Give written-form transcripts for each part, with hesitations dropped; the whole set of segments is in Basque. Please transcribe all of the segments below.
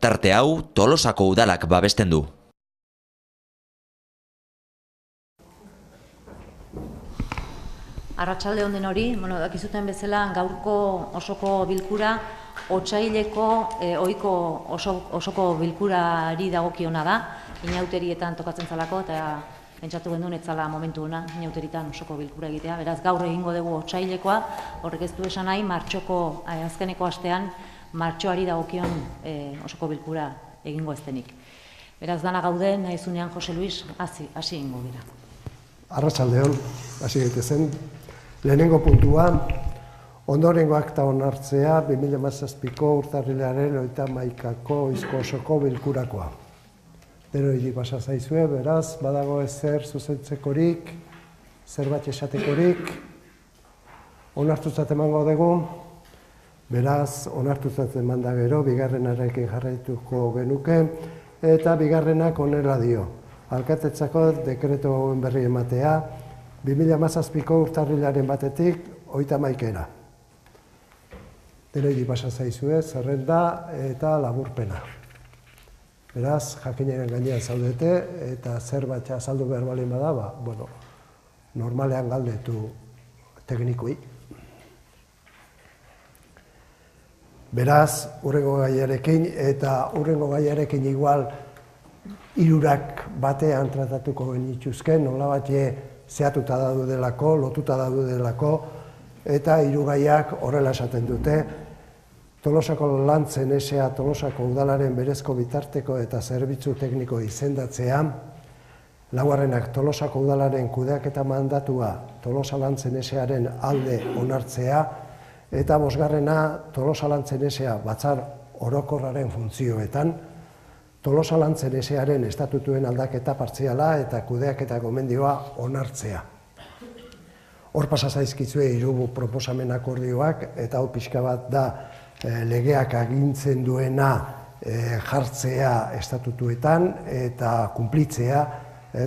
elkarte hau Tolosako udalak babesten du. Arratsalde on denori, dakizuten bezala gaurko osoko bilkura otsaileko ohiko osoko bilkurari dagokiona da, inauterietan tokatzen zalako eta pentsatu genuen ez zala momentu ona inauteritan osoko bilkura egitea. Beraz gaur egingo dugu otsailekoa, horrek ez du esan nahi martxoko azkeneko astean martxoari dagokion osoko bilkura egingo ez denik. Beraz dana gaude, nahizunean Jose Luis hasi egingo dira. Arratsalde on, hasi gaitezen. Lehenengo puntua, ondorengo akta onartzea 2017ko urtarrilaren 31ko ohizko osoko bilkurakoa. Denoi pasa zaizue, beraz, badago ezer zuzentzekorik, zerbait esatekorik, onartutzat emango dugu, beraz, onartutzat eman da gero, bigarrenarekin jarraituko genuke, eta bigarrenak honela dio. Alkatetzako dekretu hauen berri ematea, 2017ko urtarrilaren batetik 31era. Denoi pasa zaizue, zerrenda eta laburpena. Beraz, jakinaren gainean zaudete, eta zerbait azaldu behar balin bada, normalean galdetu teknikoi. Beraz, hurrengo gaiarekin, eta hurrengo gaiarekin igual hirurak batean tratatuko genituzke, nolabait zehatuta daudelako, lotuta daudelako, eta hiru gaiak horrela esaten dute. Tolosako lantzen S.A. Tolosako udalaren berezko bitarteko eta zerbitzu tekniko izendatzea, laugarrenak Tolosako udalaren kudeaketa mandatua Tolosa lantzen S.A.ren alde onartzea, eta bosgarrena Tolosa lantzen S.A. batzar orokorraren funtzioetan, Tolosa lantzen S.A.ren estatutuen aldaketa partziala eta kudeaketa gomendioa onartzea. Hor pasa zaizkizue hiru proposamen akordioak, eta hau pixka bat da legeak agintzen duena jartzea estatutuetan eta kunplitzea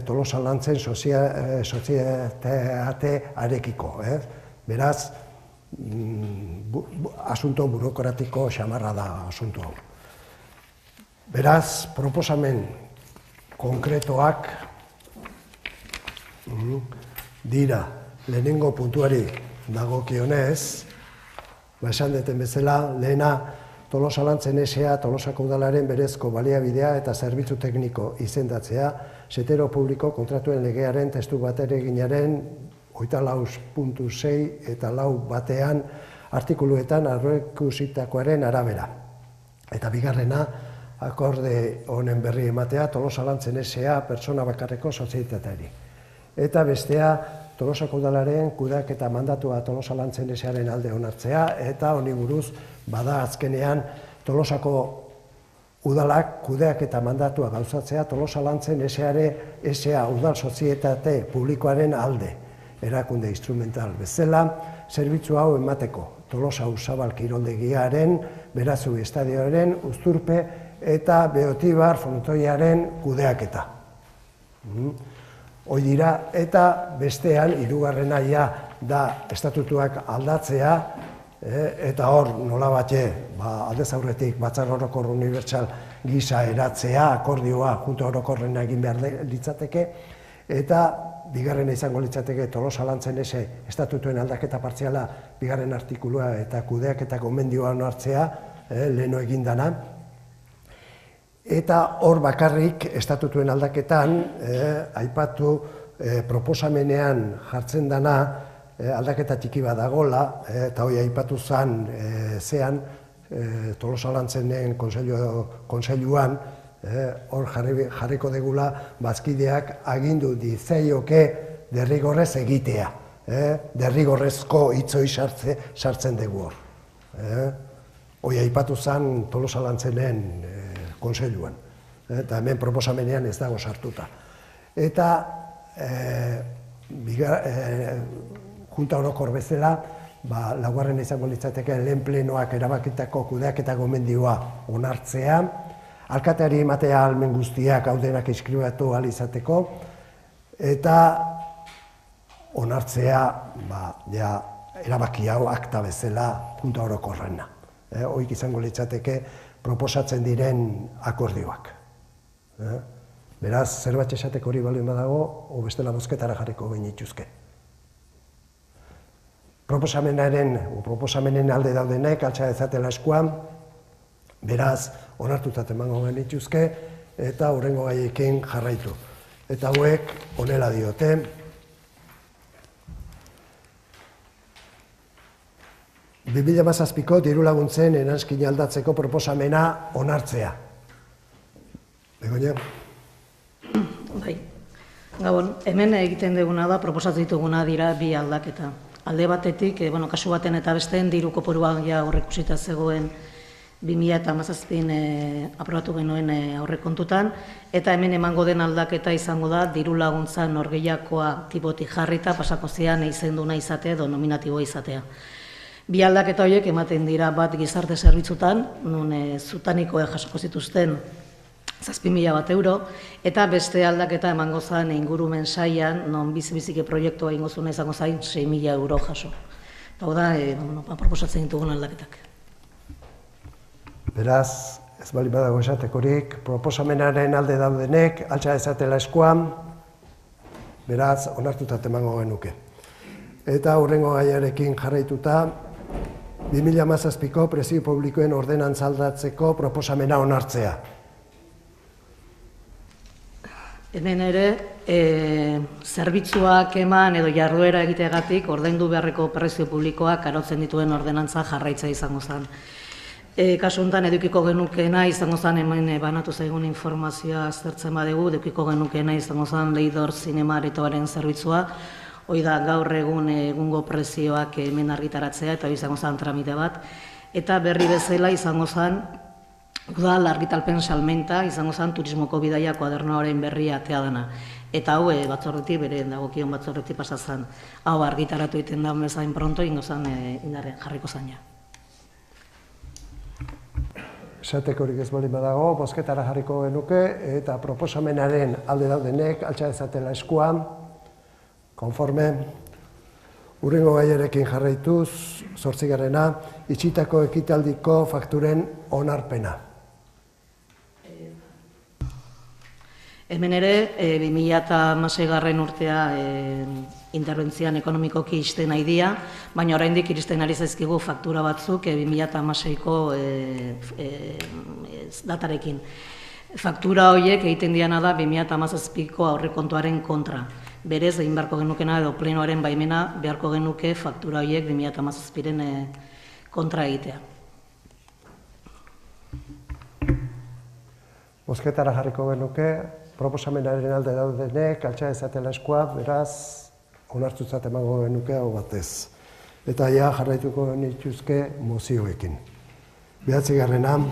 Tolosa lantzen sozietate-arekiko. Beraz, asunto burokratiko xamarra da asunto hau. Beraz, proposamen konkretoak dira lehenengo puntuari dagokionez, esan deten bezala, lehena Tolosa lantzen S.A. Tolosako udalaren berezko baliabidea eta zerbitzu tekniko izendatzea, setero publiko kontratuen legearen testu batereginaren 24.6 eta 4 batean artikuluetan aurreikusitakoaren arabera. Eta bigarrena, akorde honen berri ematea Tolosa lantzen S.A. pertsona bakarreko sozietateari. Eta bestea, Tolosako udalaren kudeaketa mandatua Tolosa lantzen S.A.ren alde onartzea, eta honi buruz bada azkenean Tolosako udalak kudeaketa mandatua gauzatzea Tolosa lantzen S.A. udal sozietate publikoaren alde, erakunde instrumental bezala, zerbitzu hau emateko Tolosa Usabal kiroldegiaren, Berazu estadioaren uzturpe eta Beotibar frontoiaren kudeaketa. Hoi dira, eta bestean, hirugarrena da estatutuak aldatzea, eta hor nolabait aldez aurretik batzar orokor unibertsal gisa eratzea, akordioa junta orokorrena egin behar litzateke, eta bigarrena izango litzateke Tolosa lantzen estatutuen aldaketa partziala bigarren artikulua eta kudeaketa gomendioa onartzea, leheno egindana. Eta hor bakarrik estatutuen aldaketan, aipatu proposamenean jartzen dana aldaketa txiki bat dagola, eta hori aipatu zen zean Tolosa lantzenen konseiluan, hor jarriko degula bazkideak agindu ditzaioke derrigorrez egitea. Derrigorrezko hitzoi sartzen dugu hor. Hori aipatu zen Tolosa lantzenen konseiluan, eta hemen proposamenean ez dago sartuta. Eta junta orokor bezala, laugarren izango litzateke lehen plenoak erabakitako kudeaketa gomendioa onartzea, alkateari ematea ahalmen guztiak haudenak inskribatu ahal izateko, eta onartzea erabaki hau akta bezala junta orokorrena. Hoik izango litzateke proposatzen diren akordioak. Beraz, zerbait esateko hori balio badago, o bestela bozketara jarriko genituzke. Proposamenen alde daudenek, altxa dezatela eskuan, beraz, onartutat emango genituzke, eta hurrengo gaiekin jarraitu. Eta hauek honela diote. Bi 2017ko dirulaguntzen eranskin aldatzeko proposamena onartzea. Begoña? Bai. Gabon, hemen egiten duguna da, proposatzen dituguna dira bi aldaketa. Alde batetik, kasu baten eta besteen diru kopuruak ja aurreikusita zegoen 2017 aprobatu genuen aurrekontutan, eta hemen emango den aldaketa izango da diru laguntza norgehiakoa tipotik jarrita pasako zian izenduna izatea edo nominatiboa izatea. Bi aldaketa horiek ematen dira bat gizarte zerbitzutan, nun zutaniko jasoko zituzten 7.000 bat euro, eta beste aldaketa emango zen ingurumen saian, non bizibizike proiektua ingo zuna izango zain 6.000 euro jaso. Hau da, proposatzen ditugun aldaketak. Beraz, ez bali badago esatekorik, proposamenaren alde daudenek, altxa dezatela eskuan, beraz, onartutat emango genuke. Eta hurrengo gaiarekin jarraituta, 2017ko prezio publikoen ordenantza aldatzeko proposamena onartzea. Hemen ere, zerbitzuak eman edo jarduera egiteagatik ordaindu beharreko prezio publikoak arautzen dituen ordenantza jarraitza izango zen. Kasu honetan edukiko genukena izango zen hemen banatu zaigun informazioa aztertzen badegu, edukiko genukena izango zen Leidor Zinema Aretoaren zerbitzua, hoi da gaur egungo prezioak hemen argitaratzea eta izango zen tramite bat, eta berri bezala izango zen udal argitalpen salmenta, izango zen turismoko bidaia kuadernoaren berria atea dena. Eta hau batzorretik, bere dagokion batzorretik pasazan, hau argitaratu egiten da bezain pronto, ingo zen indarren jarriko zen ja. Esatekorik ez baldin badago, bozketara jarriko genuke, eta proposamenaren alde daudenek, altxa dezatela eskuan, konforme, hurrengo gaiarekin jarraituz, 8. itxitako ekitaldiko fakturen onarpena. Hemen ere, 2016 urtea interbentzioan ekonomikoki iristen nahi dira, baina oraindik iristen ari zaizkigu faktura batzuk 2016ko datarekin. Faktura horiek egiten diana da 2017ko aurrekontuaren kontra. Berez, egin beharko genukena edo plenoaren baimena beharko genuke faktura horiek 2017ren kontra egitea. Bozketara jarriko genuke, proposamenaren alde daudenek, altxa dezatela eskuan, beraz, onartutzat emango genuke hau batez. Eta ja jarraituko genituzke mozioekin. 9.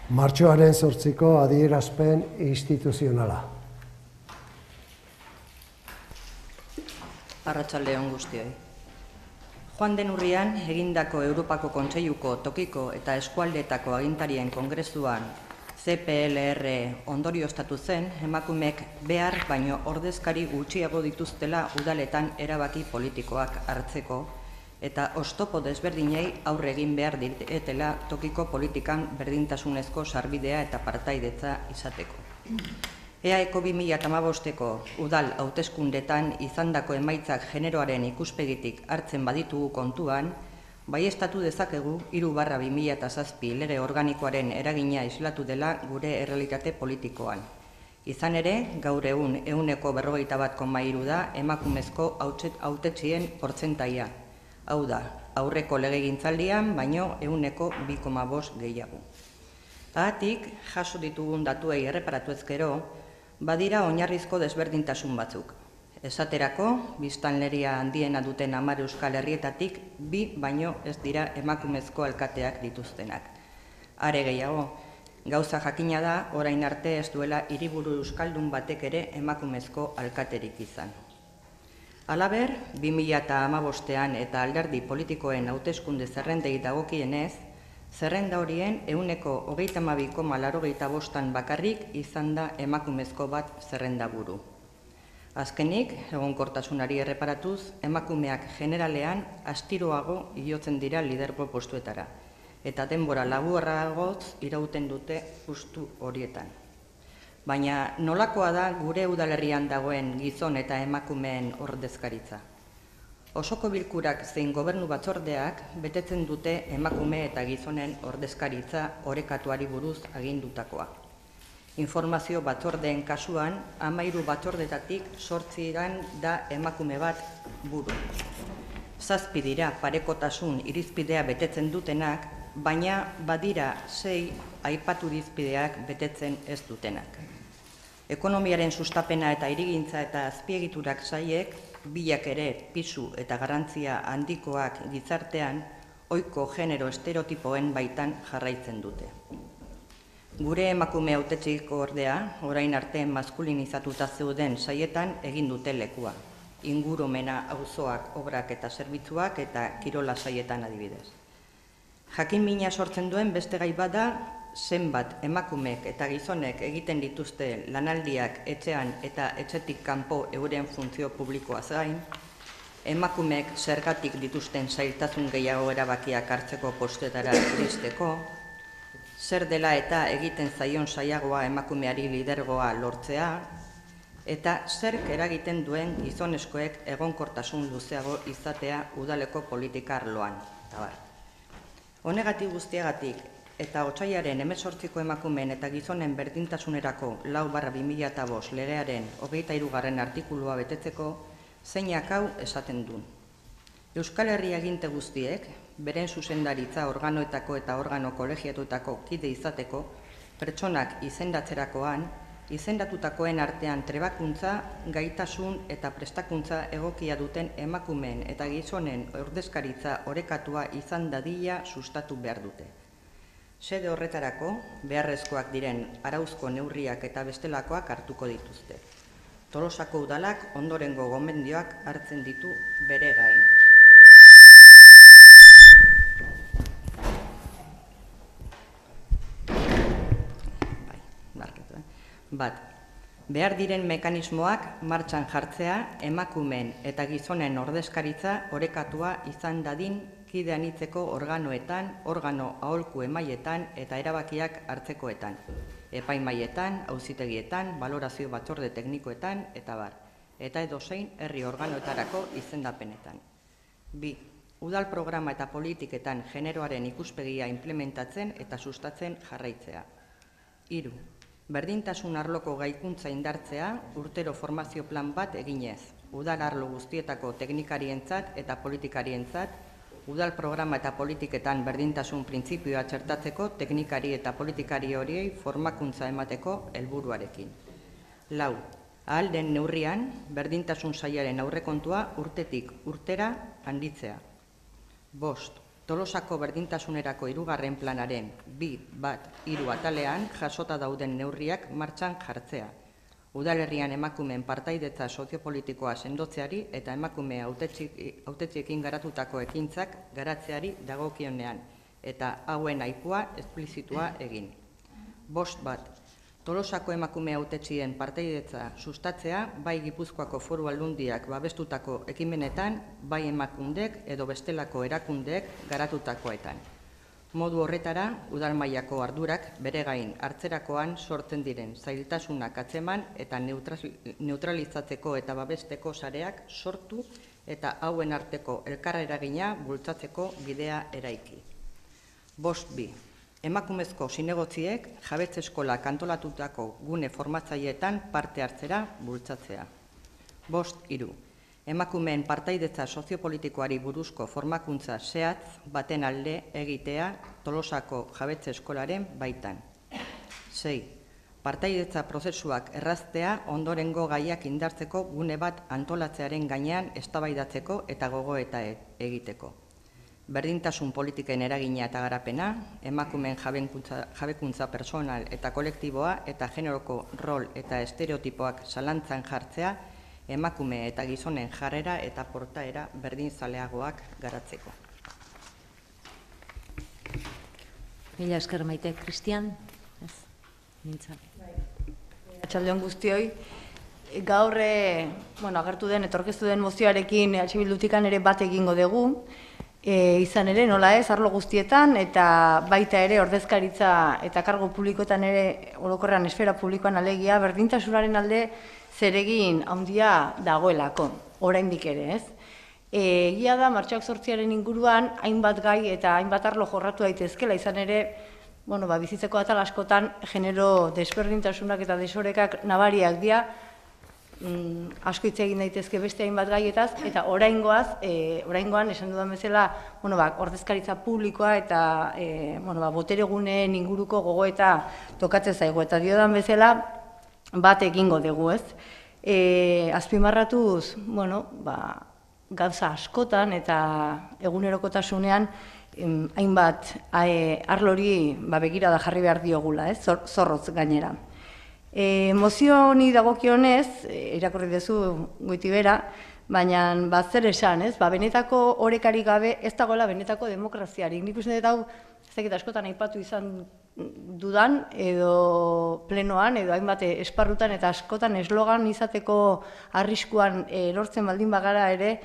Martxoaren 8ko adierazpen instituzionala. Arratsalde on guztioi. Joan den urrian egindako Europako Kontseiluko tokiko eta eskualdeetako agintarien kongresuan CPLR ondorioztatu zen, emakumeek behar baino ordezkari gutxiago dituztela udaletan erabaki politikoak hartzeko eta oztopo desberdinei aurre egin behar dietela tokiko politikan berdintasunezko sarbidea eta partaidetza izateko. EAeko 2015ko udal hauteskundetan izandako emaitzak generoaren ikuspegitik hartzen baditugu kontuan, baieztatu dezakegu 3/2007 lege organikoaren eragina islatu dela gure errealitate politikoan. Izan ere, gaur egun 41,3% da emakumezko hautetsien portzentaia. Hau da, aurreko legegintzaldian baino 2,5% gehiago. Haatik, jaso ditugun datuei erreparatu ezkero, badira oinarrizko desberdintasun batzuk. Esaterako, biztanleria handiena duten 10 euskal herrietatik 2 baino ez dira emakumezko alkateak dituztenak. Are gehiago, gauza jakina da, orain arte ez duela hiriburu euskaldun batek ere emakumezko alkaterik izan. Halaber, 2015ean eta alderdi politikoen hauteskunde zerrendei dagokienez, zerrenda horien 32,85% bakarrik izan da emakumezko bat zerrendaburu. Azkenik, egonkortasunari erreparatuz, emakumeak generalean astiroago igotzen dira lidergo postuetara. eta denbora laburragoz irauten dute justu horietan. Baina nolakoa da gure udalerrian dagoen gizon eta emakumeen ordezkaritza? Osoko bilkurak zein gobernu batzordeak betetzen dute emakume eta gizonen ordezkaritza orekatuari buruz agindutakoa. Informazio batzordeen kasuan, 13 batzordetatik 8 da emakume bat buru. 7 dira parekotasun irizpidea betetzen dutenak, baina badira 6 aipatu irizpideak betetzen ez dutenak. Ekonomiaren sustapena eta hirigintza eta azpiegiturak sailek, bilak ere pisu eta garrantzia handikoak gizartean, ohiko genero estereotipoen baitan jarraitzen dute. Gure emakume hautetxiko ordea, orain arte maskulinizatuta zeuden saietan egin dute lekua. Ingurumena, auzoak, obrak eta zerbitzuak eta kirola saietan adibidez. Jakin mina sortzen duen beste gai bada, zenbat emakumeek eta gizonek egiten dituzte lanaldiak etxean eta etxetik kanpo euren funtzio publikoaz gain, emakumeek zergatik dituzten zailtasun gehiago erabakiak hartzeko postetara iristeko, zer dela eta egiten zaion saiagoa emakumeari lidergoa lortzea, eta zerk eragiten duen gizonezkoek egonkortasun luzeago izatea udaleko politika arloan. Honegatik guztiagatik, eta otsailaren 18ko emakumeen eta gizonen berdintasunerako 4/2005 legearen 23. artikulua betetzeko, zeinak hau esaten du. Euskal Herria aginte guztiek, beren zuzendaritza organoetako eta organo kolegiatuetako kide izateko, pertsonak izendatzerakoan, izendatutakoen artean trebakuntza, gaitasun eta prestakuntza egokia duten emakumeen eta gizonen ordezkaritza orekatua izan dadila sustatu behar dute. Xede horretarako, beharrezkoak diren arauzko neurriak eta bestelakoak hartuko dituzte. Tolosako udalak ondorengo gomendioak hartzen ditu bere gain. Bat, behar diren mekanismoak martxan jartzea emakumeen eta gizonen ordezkaritza orekatua izan dadin kide anitzeko organoetan, organo aholku emaietan eta erabakiak hartzekoetan, epaimaietan, auzitegietan, balorazio batzorde teknikoetan eta bar, eta edozein herri organoetarako izendapenetan. 2. Udal programa eta politiketan generoaren ikuspegia implementatzen eta sustatzen jarraitzea. 3. Berdintasun arloko gaikuntza indartzea, urtero formazio plan bat eginez, udal arlo guztietako teknikarientzat eta politikarientzat, udal programa eta politiketan berdintasun printzipioa txertatzeko teknikari eta politikari horiei formakuntza emateko helburuarekin. 4. Ahal den neurrian, berdintasun sailaren aurrekontua urtetik urtera handitzea. 5. Tolosako berdintasunerako 3. planaren 2.1.3 atalean jasota dauden neurriak martxan jartzea. Udalerrian emakumeen partaidetza soziopolitikoa sendotzeari eta emakume hautetxeekin garatutako ekintzak garatzeari dagokionean eta hauen aipua esplizitua egin. 5. Tolosako emakume hautetxien partaidetza sustatzea bai Gipuzkoako Foru Aldundiak babestutako ekimenetan, bai emakundek edo bestelako erakundeek garatutakoetan. Modu horretara, udal mailako ardurak bere gain hartzerakoan sortzen diren zailtasunak atzeman eta neutralizatzeko eta babesteko sareak sortu eta hauen arteko elkarreragina bultzatzeko bidea eraiki. 5. Emakumezko zinegotziek jabetze eskolak antolatutako gune formatzaileetan parte hartzera bultzatzea. 5. Emakumeen partaidetza soziopolitikoari buruzko formakuntza zehatz baten alde egitea Tolosako jabetze eskolaren baitan. 6. Partaidetza prozesuak erraztea ondorengo gaiak indartzeko gune bat antolatzearen gainean eztabaidatzeko eta gogoeta egiteko. Berdintasun politiken eragina eta garapena, emakumeen jabekuntza personal eta kolektiboa eta generoko rol eta estereotipoak zalantzan jartzea, emakume eta gizonen jarrera eta portaera berdinzaleagoak garatzeko. Mila esker Maite. Cristian? Ez, nintzen. Atxaldeon guztioi. Gaur, agertu den, etorkeztu den mozioarekin Bildutik ere bat egingo dugu. izan ere, nola ez, arlo guztietan, eta baita ere ordezkaritza eta kargo publikoetan ere, orokorrean esfera publikoan alegia, berdintasunaren alde zeregin handia dagoelako, oraindik ere, ez? Egia da, martxoak 8aren inguruan, hainbat gai eta hainbat arlo jorratu daitezkela, izan ere, bizitzeko atal askotan, genero desberdintasunak eta desorekak nabariak dira, asko hitz egin daitezke beste hainbat gaietaz, eta oraingoan esan dudan bezala, ordezkaritza publikoa eta botereguneen inguruko gogoeta tokatzen zaigu, eta diodan bezala bat egingo dugu, ez? Azpimarratuz, gauza askotan eta egunerokotasunean hainbat arlori begirada jarri behar diogula, ez? Zorrotz gainera. Mozio honi dagokionez, irakurri duzu Goitibera, baina zer esan, ez? Benetako orekarik gabe ez dagoela benetako demokraziarik. Nik uste dut hau, ez dakit askotan aipatu izan dudan, edo plenoan, edo hainbat esparrutan eta askotan eslogan izateko arriskuan lortzen baldin bagara ere,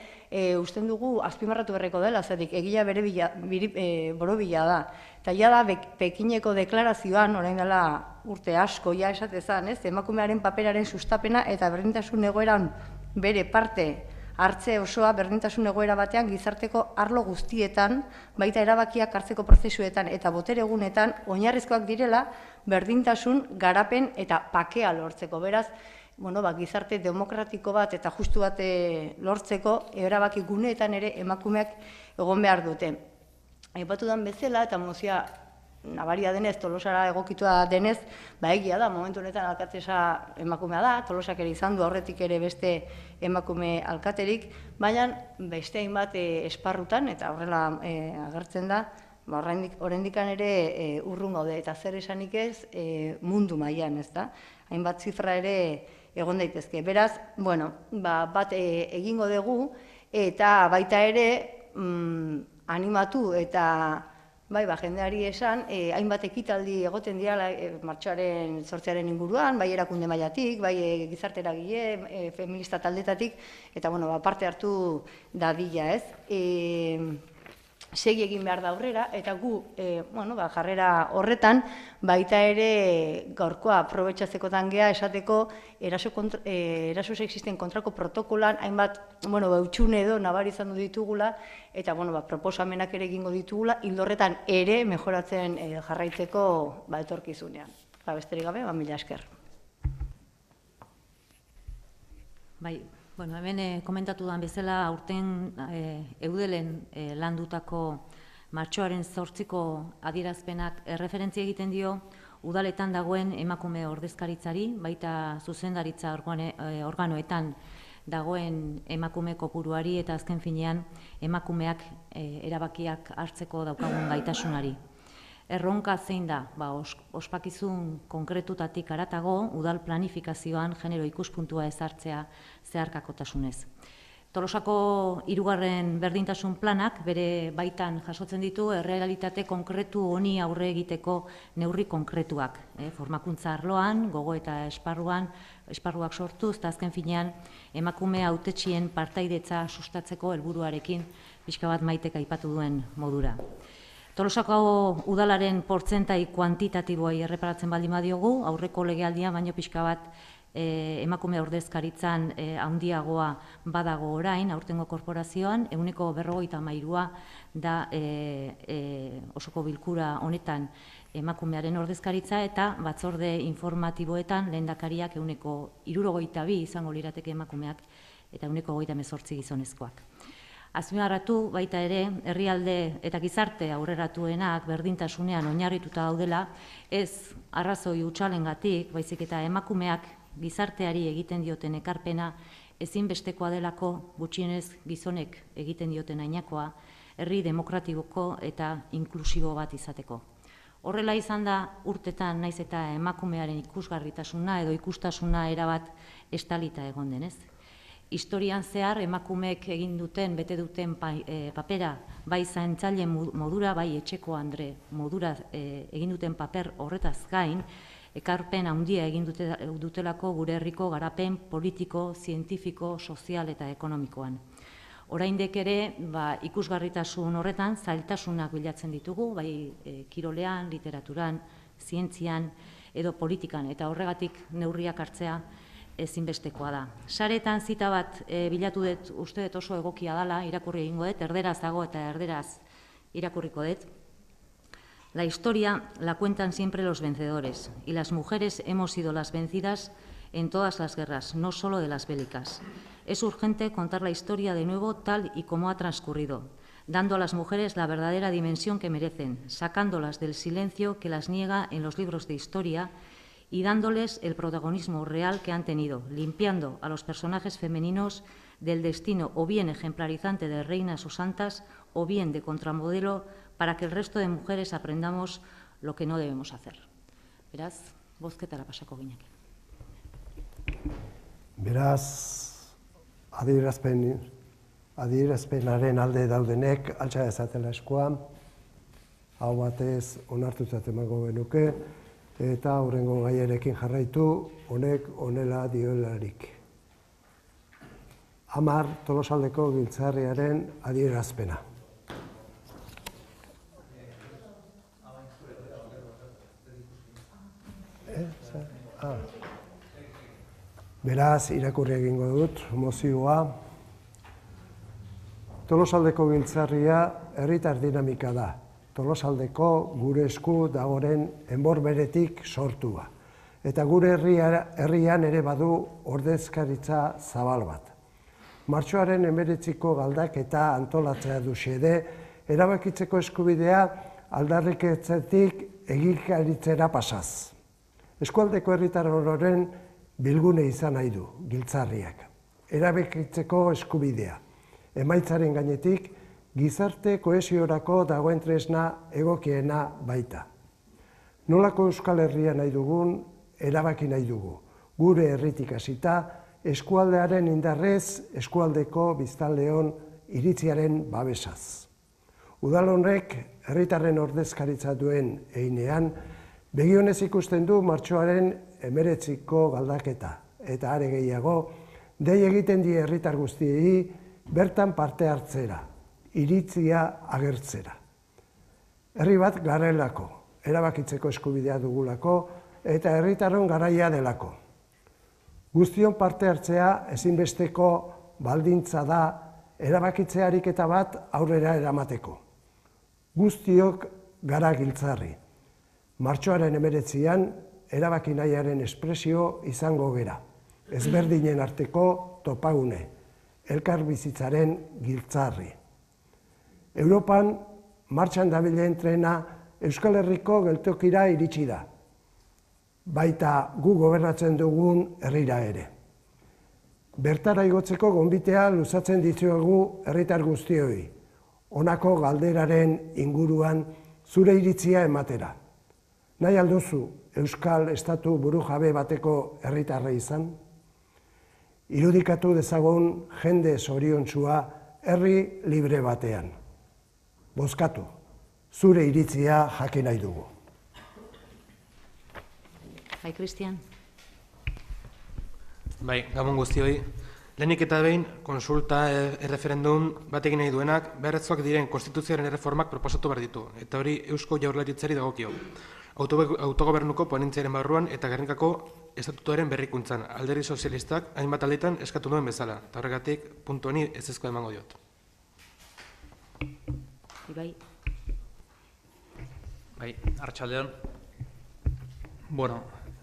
usten dugu azpimarratu berreko dela, zerrik egia bere borobila da. Eta ja da, Pekineko deklarazioan, orain dela urte asko, ja esatezan, ez? Emakumearen paperaren sustapena eta berdintasun egoeran bere parte hartze osoa berdintasun egoera batean gizarteko arlo guztietan, baita erabakiak hartzeko prozesuetan eta boteregunetan oinarrizkoak direla berdintasun, garapen eta pakea lortzeko. Beraz, gizarte demokratiko bat eta justu bat lortzeko erabaki guneetan ere emakumeak egon behar dute. Aipatu dan bezala eta mozioa nabaria denez, Tolosara egokitua denez, egia da, momentu honetan alkatesa emakumea da, Tolosak ere izan du aurretik ere beste emakume alkaterik, baina beste hainbat esparrutan, eta horrela agertzen da, oraindikan ere urrun gaude, eta zer esanik ez mundu mailan, ez da? Hainbat zifra ere egon daitezke. Beraz, bat egingo dugu, eta baita ere animatu eta jendeari esan, hainbat ekitaldi egoten dira martxoaren 8aren inguruan, bai erakunde mailatik, bai gizarte eragile, feminista taldetatik, eta parte hartu dadila, ez? Segi egin behar da aurrera, eta gu jarrera horretan, baita ere gaurkoa aprobetxatzekotan gea esateko eraso sexisten kontrako protokolan hainbat utxune edo nabari izan du ditugula, eta proposamenak ere egingo ditugula, hildo horretan ere mejoratzen jarraitzeko etorkizunean. Besterik gabe, mila esker. Bai, hemen komentatu den bezala, aurten eudelen landutako martxoaren 8ko adierazpenak erreferentzia egiten dio udaletan dagoen emakume ordezkaritzari, baita zuzendaritza organoetan dagoen emakume kopuruari eta azken finean emakumeak erabakiak hartzeko daukagun gaitasunari. Erronka zein da, ospakizun konkretutatik haratago, udal planifikazioan genero ikuspuntua ezartzea zeharkakotasunez. Tolosako 3. berdintasun planak bere baitan jasotzen ditu errealitate konkretu honi aurre egiteko neurri konkretuak. Formakuntza arloan, gogo eta esparruak sortuz, eta azken finean emakume hautetsien partaidetza sustatzeko helburuarekin pixka bat Maitek aipatu duen modura. Tolosako udalaren portzentai kuantitatiboai erreparatzen baldin badiogu, aurreko legealdia baino pixka bat emakume ordezkaritzan handiagoa badago orain, aurtengo korporazioan, 53% da osoko bilkura honetan emakumearen ordezkaritza, eta batzorde informatiboetan lehendakariak 62% izango lirateke emakumeak eta 28% gizonezkoak. Azpimarratu baita ere, herrialde eta gizarte aurreratuenak berdintasunean oinarrituta daudela, ez arrazoi hutsalengatik, baizik eta emakumeak gizarteari egiten dioten ekarpena ezinbestekoa delako gutxienez gizonek egiten dioten hainakoa, herri demokratiko eta inklusibo bat izateko. Horrela izan da urtetan naiz eta emakumearen ikusgarritasuna edo ikustasuna erabat estalita egon denez. Historian zehar emakumeek egin duten, bete duten papera, bai zaintzaile modura, bai etxeko andre modura egin duten paper horretaz gain, ekarpen handia egin dutelako gure herriko garapen politiko, zientifiko, sozial eta ekonomikoan. Oraindik ere ikusgarritasun horretan zailtasunak bilatzen ditugu, bai kirolean, literaturan, zientzian edo politikan, eta horregatik neurriak hartzea ezinbestekoa da. Saretan zita bat bilatu dut, uste dut oso egokia dela, irakurri egingo dut, erderaz dago eta erderaz irakurriko dut. La historia la cuentan siempre los vencedores, y las mujeres hemos sido las vencidas en todas las guerras, no solo de las bélicas. Es urgente contar la historia de nuevo tal y como ha transcurrido, dando a las mujeres la verdadera dimensión que merecen, sacándolas del silencio que las niega en los libros de historia y dándoles el protagonismo real que han tenido, limpiando a los personajes femeninos del destino o bien ejemplarizante de reinas o santas o bien de contramodelo para que el resto de mujeres aprendamos lo que no debemos hacer. Beraz, bozketara pasako gineke. Beraz, adierazpenaren alde daudenek altxa dezatela eskua, hau batez onartutzat emango genuke, eta hurrengo gaiarekin jarraitu, honek honela diolarik. 10 Tolosaldeko Giltzarriaren adierazpena. Beraz, irakurri egingo dut, mozioa. Tolosaldeko Giltzarria herritar dinamika da. Tolosaldeko gure esku dagoren enborberetik sortua. Eta gure herrian ere badu ordezkaritza zabal bat. Martxoaren 19ko galdaketa antolatzea du xede, erabakitzeko eskubidea aldarriketzetik egikaritzera pasaz. Eskualdeko herritar ororen bilgune izan nahi du, Giltzarriak. Erabakitzeko eskubidea. Emaitzaren gainetik, gizarte kohesiorako dagoen tresna egokiena baita. Nolako Euskal Herria nahi dugun, erabaki nahi dugu. Gure herritik hasita, eskualdearen indarrez, eskualdeko biztanleon iritziaren babesaz. Udal honek, herritarren ordezkaritza duen einean, begionez ikusten du martxoaren 19ko galdaketa, eta are gehiago, dei egiten die herritar guztiei bertan parte hartzera, iritzia agertzera. Herri bat garelako, erabakitzeko eskubidea dugulako, eta herritarron garaia delako. Guztion parte hartzea ezinbesteko baldintza da erabakitze ariketa bat aurrera eramateko. Guztiok gara Giltzarri. Martxoaren 19an erabaki nahiaren espresio izango gera. Ezberdinen arteko topagune, elkar bizitzaren Giltzarri. Europan martxan dabilen trena Euskal Herriko geltokira iritsi da. Baita gu gobernatzen dugun herrira ere. Bertara igotzeko gonbitea luzatzen ditugu herritar guztioi, honako galderaren inguruan zure iritzia ematera. Nahi alduzu Euskal Estatu burujabe bateko herritarra izan? Irudikatu dezagun jende zoriontsua herri libre batean. Bozkatu, zure iritzia jakin nahi dugu. Bai, Cristian. Bai, gabon guztioi. Lehenik eta behin, konsulta erreferendum bat egin nahi duenak, beharrezkoak diren konstituzioaren erreformak proposatu behar ditu, eta hori Eusko Jaurlaritzari dagokio. Autogobernuko ponentziaren barruan eta Gernikako estatutuaren berrikuntzan, Alderdi Sozialistak hainbat aldetan eskatu duen bezala, eta horregatik puntu honi ezezkoa emango diot. Bai. Bai, arratsaldeon. Bueno,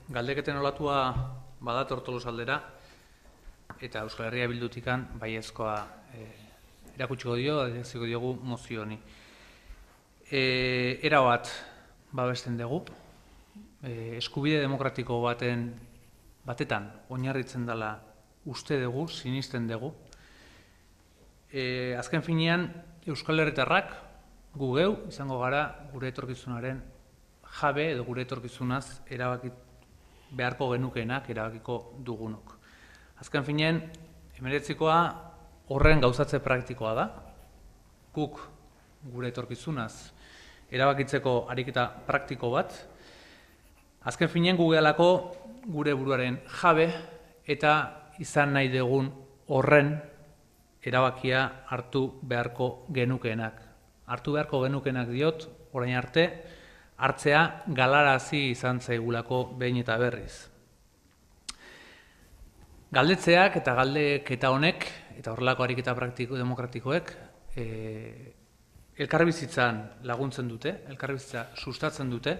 galdeketen olatua badator Tolosaldera, eta Euskal Herria Bildutikan baiezkoa erakutsiko dio, adieraziko diogu mozio honi. Era bat babesten dugu, eskubide demokratiko batetan oinarritzen dela uste dugu, sinisten dugu. Azken finean, Euskal Herritarrak gu geu izango gara gure etorkizunaren jabe edo gure etorkizunaz erabaki beharko genukeenak erabakiko dugunok. Azken finean, 19koa horren gauzatze praktikoa da. Guk gure etorkizunaz erabakitzeko ariketa praktiko bat. Azken finean gu gehalako gure buruaren jabe eta izan nahi dugun horren erabakia hartu beharko genukeenak. Hartu beharko genukeenak diot, orain arte, hartzea galarazi izan zaigulako behin eta berriz. Galdetzeak eta galdeketa honek, eta horrelako ariketa praktiko demokratikoek, elkarbizitzan laguntzen dute, elkarbizitza sustatzen dute.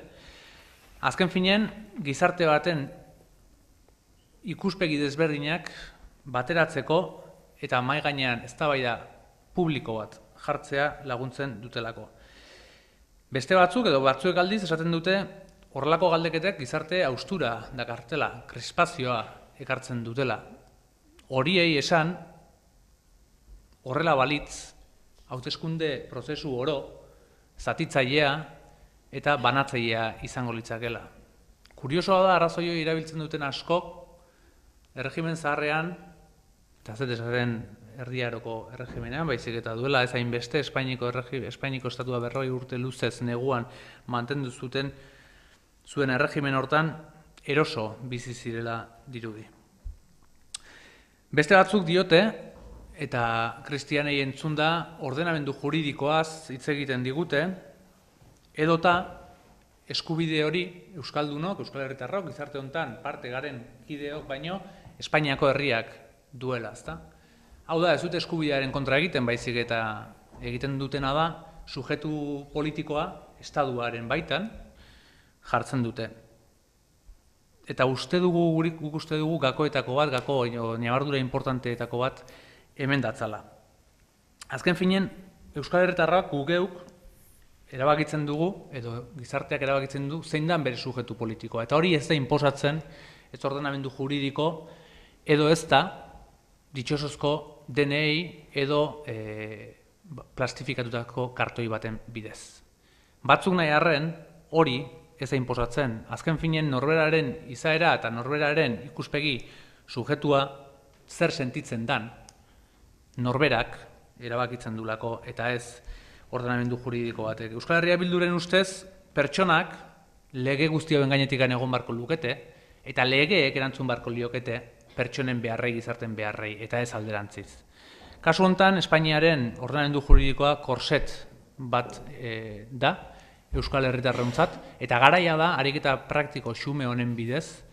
Azken finean, gizarte baten ikuspegi desberdinak bateratzeko eta mahai gainean eztabaida publiko bat jartzea laguntzen dutelako. Beste batzuk edo batzuek aldiz esaten dute horrelako galdeketek gizarte haustura dakartela, krespazioa ekartzen dutela. Horiei esan, horrela balitz, hauteskunde prozesu oro, zatitzailea eta banatzailea izango litzakela. Kuriosoa da, arrazoi hori erabiltzen duten askok, erregimen zaharrean, eta ez desaren erdiaroko erregimenean, baizik eta duela ez hainbeste Espainiko estatua 40 urte luzez neguan mantendu zuten zuen erregimen hortan eroso bizi zirela dirudi. Beste batzuk diote, eta kristianei entzunda ordenamendu juridikoaz hitz egiten digute, edota eskubide hori euskaldunok, euskal herritarrok, gizarte honetan parte garen kideok baino, Espainiako herriak duela, ezta? Hau da, ez dute eskubidearen kontra egiten, baizik eta egiten dutena da, sujetu politikoa, estaduaren baitan, jartzen dute. Eta guk uste dugu gakoetako bat, nabardura importanteetako bat, hemen datzala. Azken finean, euskal herritarrak gu geuk erabakitzen dugu, edo gizarteak erabakitzen du, zein dan bere sujetu politikoa. Eta hori ez da inposatzen, ez ordenamendu juridiko, edo ez da, ditxosozko DNI edo plastifikatutako kartoi baten bidez. Batzuk nahi arren, hori ez da inposatzen. Azken finean norberaren izaera eta norberaren ikuspegi sujetua zer sentitzen dan, norberak erabakitzen dulako eta ez ordenamendu juridiko batek. Euskal Herria Bilduren ustez, pertsonak lege guzti hauen gainetik egon barko lukete, eta legeek erantzun barko liokete pertsonen beharrei, gizarten beharrei, eta ez alderantziz. Kasu honetan, Espainiaren ordenamendu juridikoa korset bat da, Euskal Herritarrentzat, eta garaia da, ariketa praktiko xume honen bidez,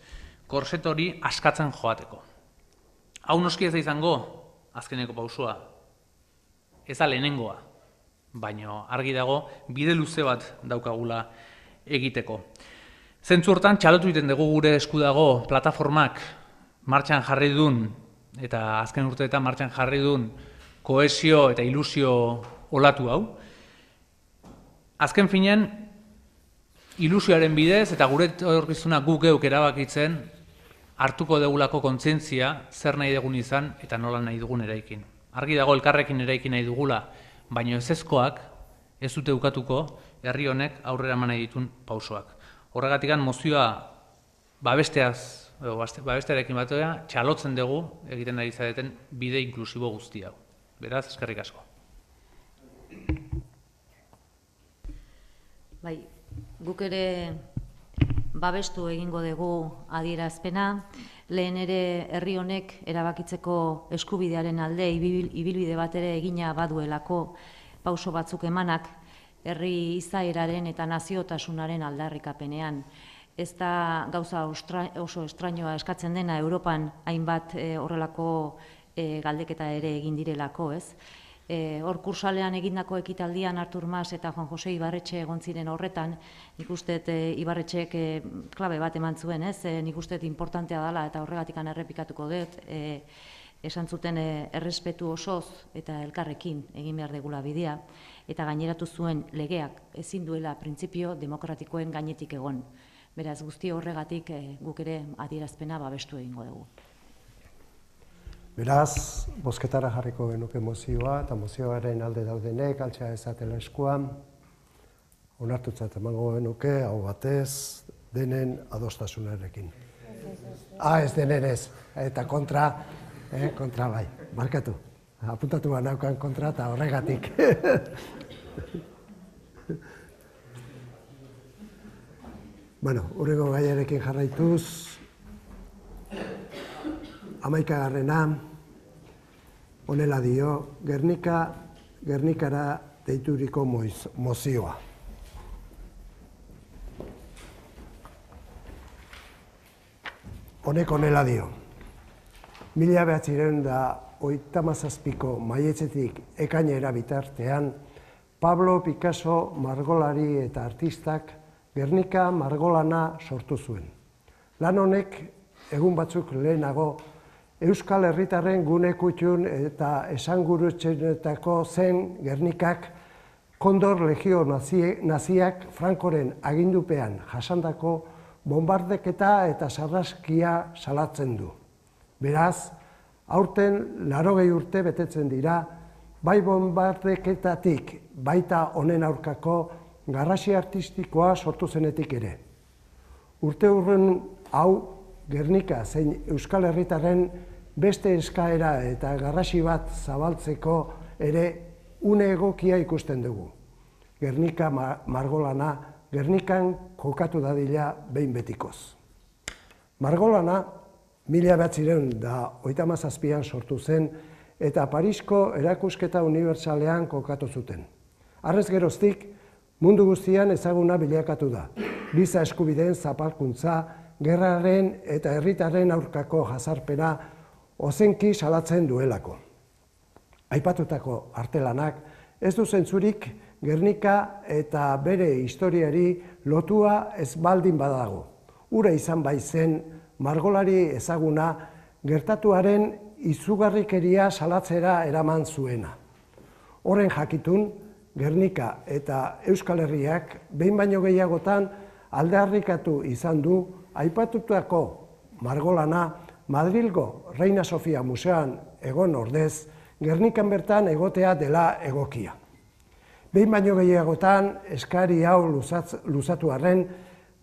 korset hori askatzen joateko. Hau noski ez da izango, azkeneko pausua, ez da lehenengoa, baina argi dago, bide luze bat daukagula egiteko. Zentzu hortan, txalotu egiten dugu gure esku dago plataformak martxan jarri duen, eta azken urteetan martxan jarri duen kohesio eta ilusio olatu hau. Azken finean, ilusioaren bidez eta gure etorkizuna guk geuk erabakitzen hartuko degulako kontzientzia zer nahi dugun izan eta nola nahi dugun eraikin. Argi dago elkarrekin eraikin nahi dugula, baina ezezkoak ez dute ukatuko herri honek aurrera eman nahi ditun pausoak. Horregatikan mozioa babestearekin batea txalotzen dugu egiten ari zareten bide inklusibo guzti hau. Beraz, eskerrik asko. Bai, guk ere babestu egingo dugu adierazpena, lehen ere herri honek erabakitzeko eskubidearen alde ibilbide bat ere egina baduelako pauso batzuk emanak herri izaeraren eta naziotasunaren aldarrikapenean. Ez da gauza oso estrainoa eskatzen dena Europan hainbat horrelako galdeketa ere egin direlako, ez? Hor kursalean egindako ekitaldian Artur Mas eta Juan Jose Ibarretxe egon ziren horretan, nik uste Ibarretxek klabe bat eman zuen, ez? Nik uste importantea dela eta horregatikan errepikatuko dut, esan zuten errespetu osoz eta elkarrekin egin behar degula bidea, eta gaineratu zuen legeak ezin duela printzipio demokratikoen gainetik egon. Beraz, guzti horregatik guk ere adierazpena babestu egingo dugu. Beraz, bozketara jarriko genuke mozioa, eta mozioaren alde daudenek, altxa ezatela eskuan, onartutzat emango genuke, hau batez, denen adostasunarekin. Ez denen ez, eta kontra bai, markatu. Apuntatu banaukan kontra eta horregatik. Bueno, hurrengo gaiarekin jarraituz, 11. Honela dio, Gernikara deituriko mozioa. Honek honela dio. 1937ko maietzetik ekainera bitartean, Pablo Picasso margolari eta artistak Gernika margolana sortu zuen. Lan honek egun batzuk lehenago Euskal Herritarren gune kutxun eta esangurutzenetako zen Gernikak Kondor Legio naziak Frankoren agindupean jasandako bombardeketa eta sarraskia salatzen du. Beraz, aurten 80 urte betetzen dira, bai bombardeketatik baita honen aurkako garrasi artistikoa sortu zenetik ere. Urte urren hau Gernika zein Euskal Herritarren beste eskaera eta garrasi bat zabaltzeko ere une egokia ikusten dugu. Gernika margolana Gernikan kokatu dadila behin betikoz. Margolana 1937an sortu zen eta Parisko erakusketa unibertsalean kokatu zuten. Harrez geroztik, mundu guztian ezaguna bilakatu da. Giza eskubideen zapalkuntza, gerraren eta herritarren aurkako jazarpena ozenki salatzen duelako. Aipatutako artelanak ez du zentzurik Gernika eta bere historiari lotua ez baldin badago. Ura izan baizen margolari ezaguna gertatuaren izugarrikeria salatzera eraman zuena. Horren jakitun, Gernika eta Euskal Herriak behin baino gehiagotan aldarrikatu izan du aipatutako margolana Madrilgo Reina Sofia Museoan egon ordez, Gernikan bertan egotea dela egokia. Behin baino gehiagotan eskari hau luzatu arren,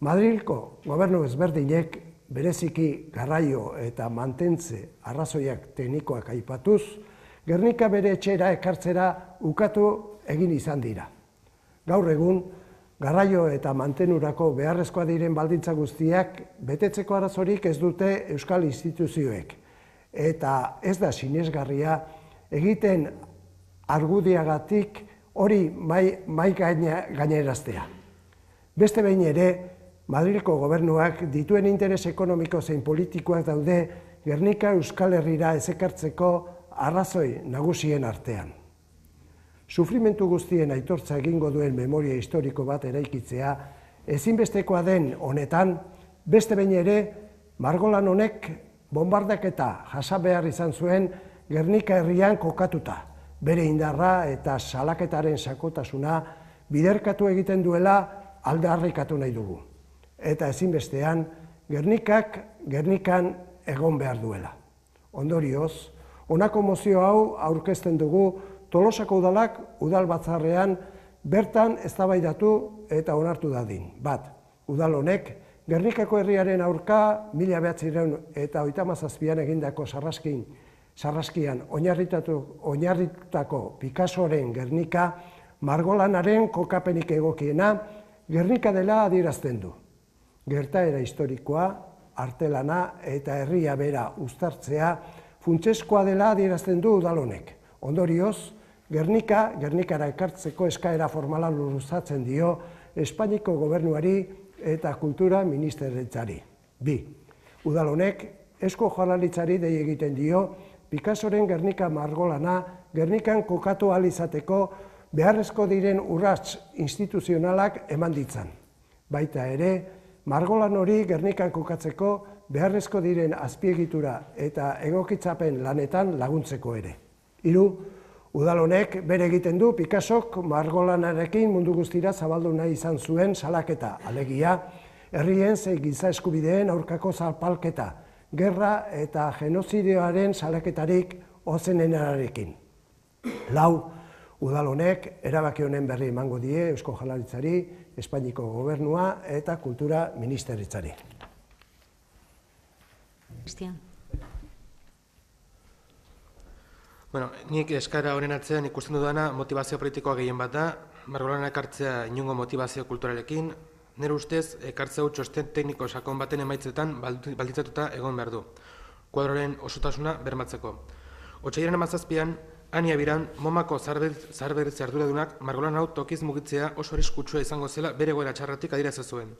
Madrilko gobernu ezberdinek bereziki garraio eta mantentze arrazoiak teknikoak aipatuz, Gernika bere etxera ekartzera ukatu egin izan dira. Gaur egun, garraio eta mantenurako beharrezkoa diren baldintza guztiak betetzeko arazorik ez dute euskal instituzioek. Eta ez da sinesgarria egiten argudiagatik hori mai gaineraztea. Beste behin ere, Madrilko gobernuak dituen interes ekonomiko zein politikoak daude Gernika Euskal Herrira ez ekartzeko arrazoi nagusien artean. Sufrimentu guztien aitortza egingo duen memoria historiko bat eraikitzea ezinbestekoa den honetan, beste behin ere, margolan honek bombardaketa jasa behar izan zuen Gernika herrian kokatuta, bere indarra eta salaketaren sakotasuna biderkatu egiten duela aldarrikatu nahi dugu. Eta ezinbestean, Gernikan egon behar duela. Ondorioz, honako mozio hau aurkezten dugu Tolosako udalak udal batzarrean bertan eztabaidatu eta onartu dadin. Bat, udal honek Gernikako herriaren aurka 1937an egindako sarraskian oinarritutako Picassoren Gernika margolanaren kokapenik egokiena Gernika dela adierazten du. Gertaera historikoa, artelana eta herria bera uztartzea funtsezkoa dela adierazten du udal honek. Ondorioz, Gernikara ekartzeko eskaera formala luzatzen dio Espainiako gobernuari eta kultura ministeritzari. 2. Udal honek Eusko Jaurlaritzari dei egiten dio Picassoren Gernika margolana Gernikan kokatu ahal izateko beharrezko diren urrats instituzionalak eman ditzan. Baita ere, margolan hori Gernikan kokatzeko beharrezko diren azpiegitura eta egokitzapen lanetan laguntzeko ere. 3. Udal honek bere egiten du Picassok margolanarekin mundu guztira zabaldu nahi izan zuen salaketa, alegia, herrien zein giza eskubideen aurkako zapalketa, gerra eta genozidioaren salaketarik ozenenarekin. 4. Udal honek erabaki honen berri emango die Eusko Jaurlaritzari, Espainiako gobernua eta kultura ministeritzari. Cristian. Bueno, nik eskaera honen atzean ikusten dudana motivazio politikoa gehien bat da, margolana ekartzea inongo motivazio kulturalekin, nire ustez ekartzea txosten tekniko sakon baten emaitzetan baldintzatuta egon behar du, kuadroren osotasuna bermatzeko. Otsailaren 17an, Ani Abiran, MoMako zaharberritze arduradunak margolan hau tokiz mugitzea oso arriskutsua izango zela bere egoera txarratik adierazi zuen.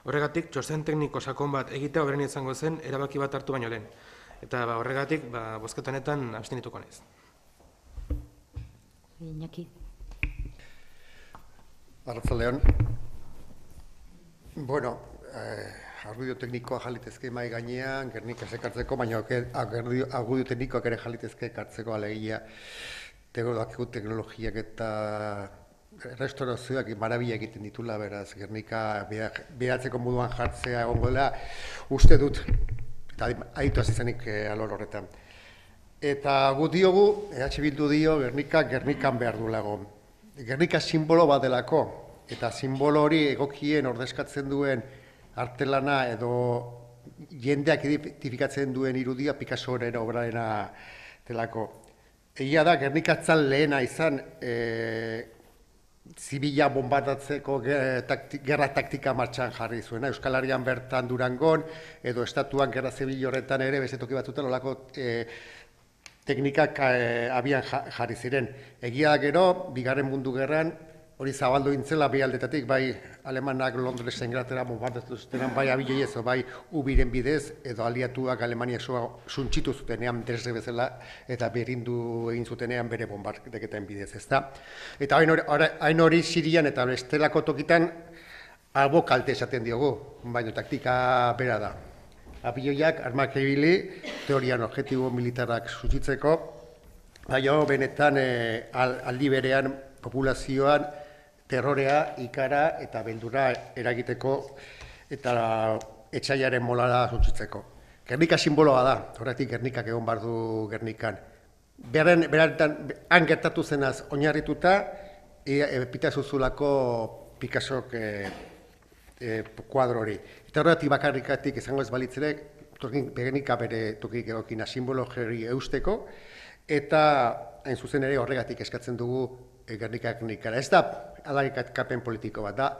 Horregatik, txosten tekniko sakon bat egitea hoberena izango zen erabaki bat hartu baino lehen. Eta horregatik, bozketa honetan abstenituko naiz. Iñaki. Arratsaldeon. Bueno, argudio teknikoa jalitezke mai gainean, Gernika ekartzeko, baina argudio teknikoak ere jalitezke ekartzeko alegia teknologiak eta restaurazioak marabila egiten ditula, beraz, Gernika behatzeko moduan jartzea egongo dela, uste dut, eta aditu azizenik alor horretan. Eta gu diogu, Bildu dio, Gernikan behar dulago. Gernika simbolo bat delako, eta simbolo hori egokien ordezkatzen duen artelana edo jendeak identifikatzen duen irudia Picassoren obrarena delako. Egia da, Gernikatzan lehena izan zibila bombardatzeko gerra taktika martxan jarri zuena. Euskal Herrian bertan Durangon, edo estatuan gerra zibil horretan ere, beste toki batzutan olako teknikak abian jarri ziren. Egia da gero, Bigarren Mundu Gerran, hori zabaldu intzela bi aldetatik, bai Alemanak Londres Inglaterra bombardatu zutenan, bai abiloi ez, bai ubiren bidez, edo aliatuak Alemaniak suntxitu zutenean Dresde bezala, eta berindu egin zutenean bere bombardeketen bidez, ezta? Eta hain hori Sirian eta bestelako tokitan albo kalte esaten diogu, baina taktika bera da. Abiloiak armak ibili, teorian objektibo militarrak suntxitzeko, baina benetan aldi berean populazioan terrorea, ikara eta beldura eragiteko eta etxaiaren molara suntzitzeko. Gernika simboloa da, horretik Gernikak egon behar du Gernikan. Beretan, han gertatu zenaz oinarrituta, Pitazuzulako Picassok kuadro hori. Eta horretik bakarrikatik izango ez balitzerek, Gernika bere tokik egokina simbologi eusteko, eta hain zuzen ere horregatik eskatzen dugu Gernikara. Ez da aldarrikapen politiko bat, da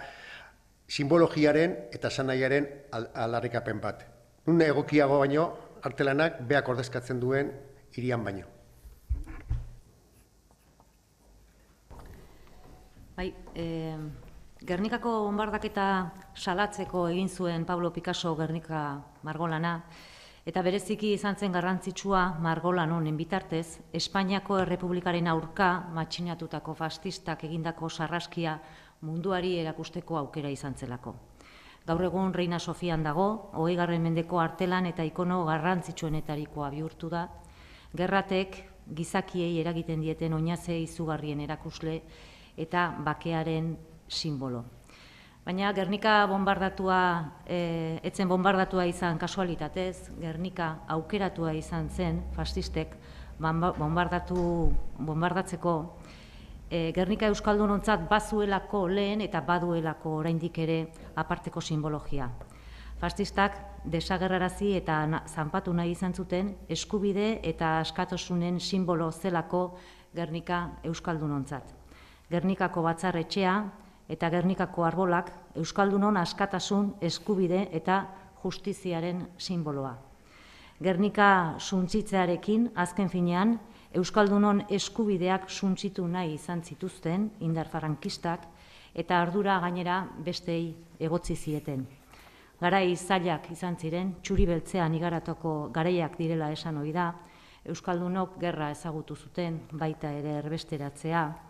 simbologiaren eta sanaiaren aldarrikapen bat. Nun egokiago baino, artelanak beak ordezkatzen duen hirian baino. Bai, Gernikako bombardaketa salatzeko egin zuen Pablo Picasso Gernika margolana, eta bereziki izan zen garrantzitsua margolan honen bitartez, Espainiako Errepublikaren aurka matxinatutako fascistak egindako sarraskia munduari erakusteko aukera izan zelako. Gaur egun Reina Sofian dago, 20. mendeko artelan eta ikono garrantzitsuenetarikoa bihurtu da, gerratek gizakiei eragiten dieten oinaze izugarrien erakusle eta bakearen simbolo. Baina Gernika etzen bombardatua izan kasualitatez, Gernika aukeratua izan zen fascistek bombardatzeko Gernika euskaldunontzat bazuelako lehen eta baduelako oraindik ere aparteko simbologia. Fascistak desagerrarazi eta zanpatu nahi izan zuten eskubide eta askatasunen simbolo zelako Gernika euskaldunontzat. Gernikako batzarretxea eta Gernikako arbolak euskaldunon askatasun, eskubide eta justiziaren simboloa. Gernika suntsitzearekin azken finean euskaldunon eskubideak suntsitu nahi izan zituzten indar frankistak eta ardura gainera bestei egotzi zieten. Garai zailak izan ziren, txuri beltzean igaratoko garaiak direla esan ohi da, euskaldunok gerra ezagutu zuten, baita ere erbesteratzea.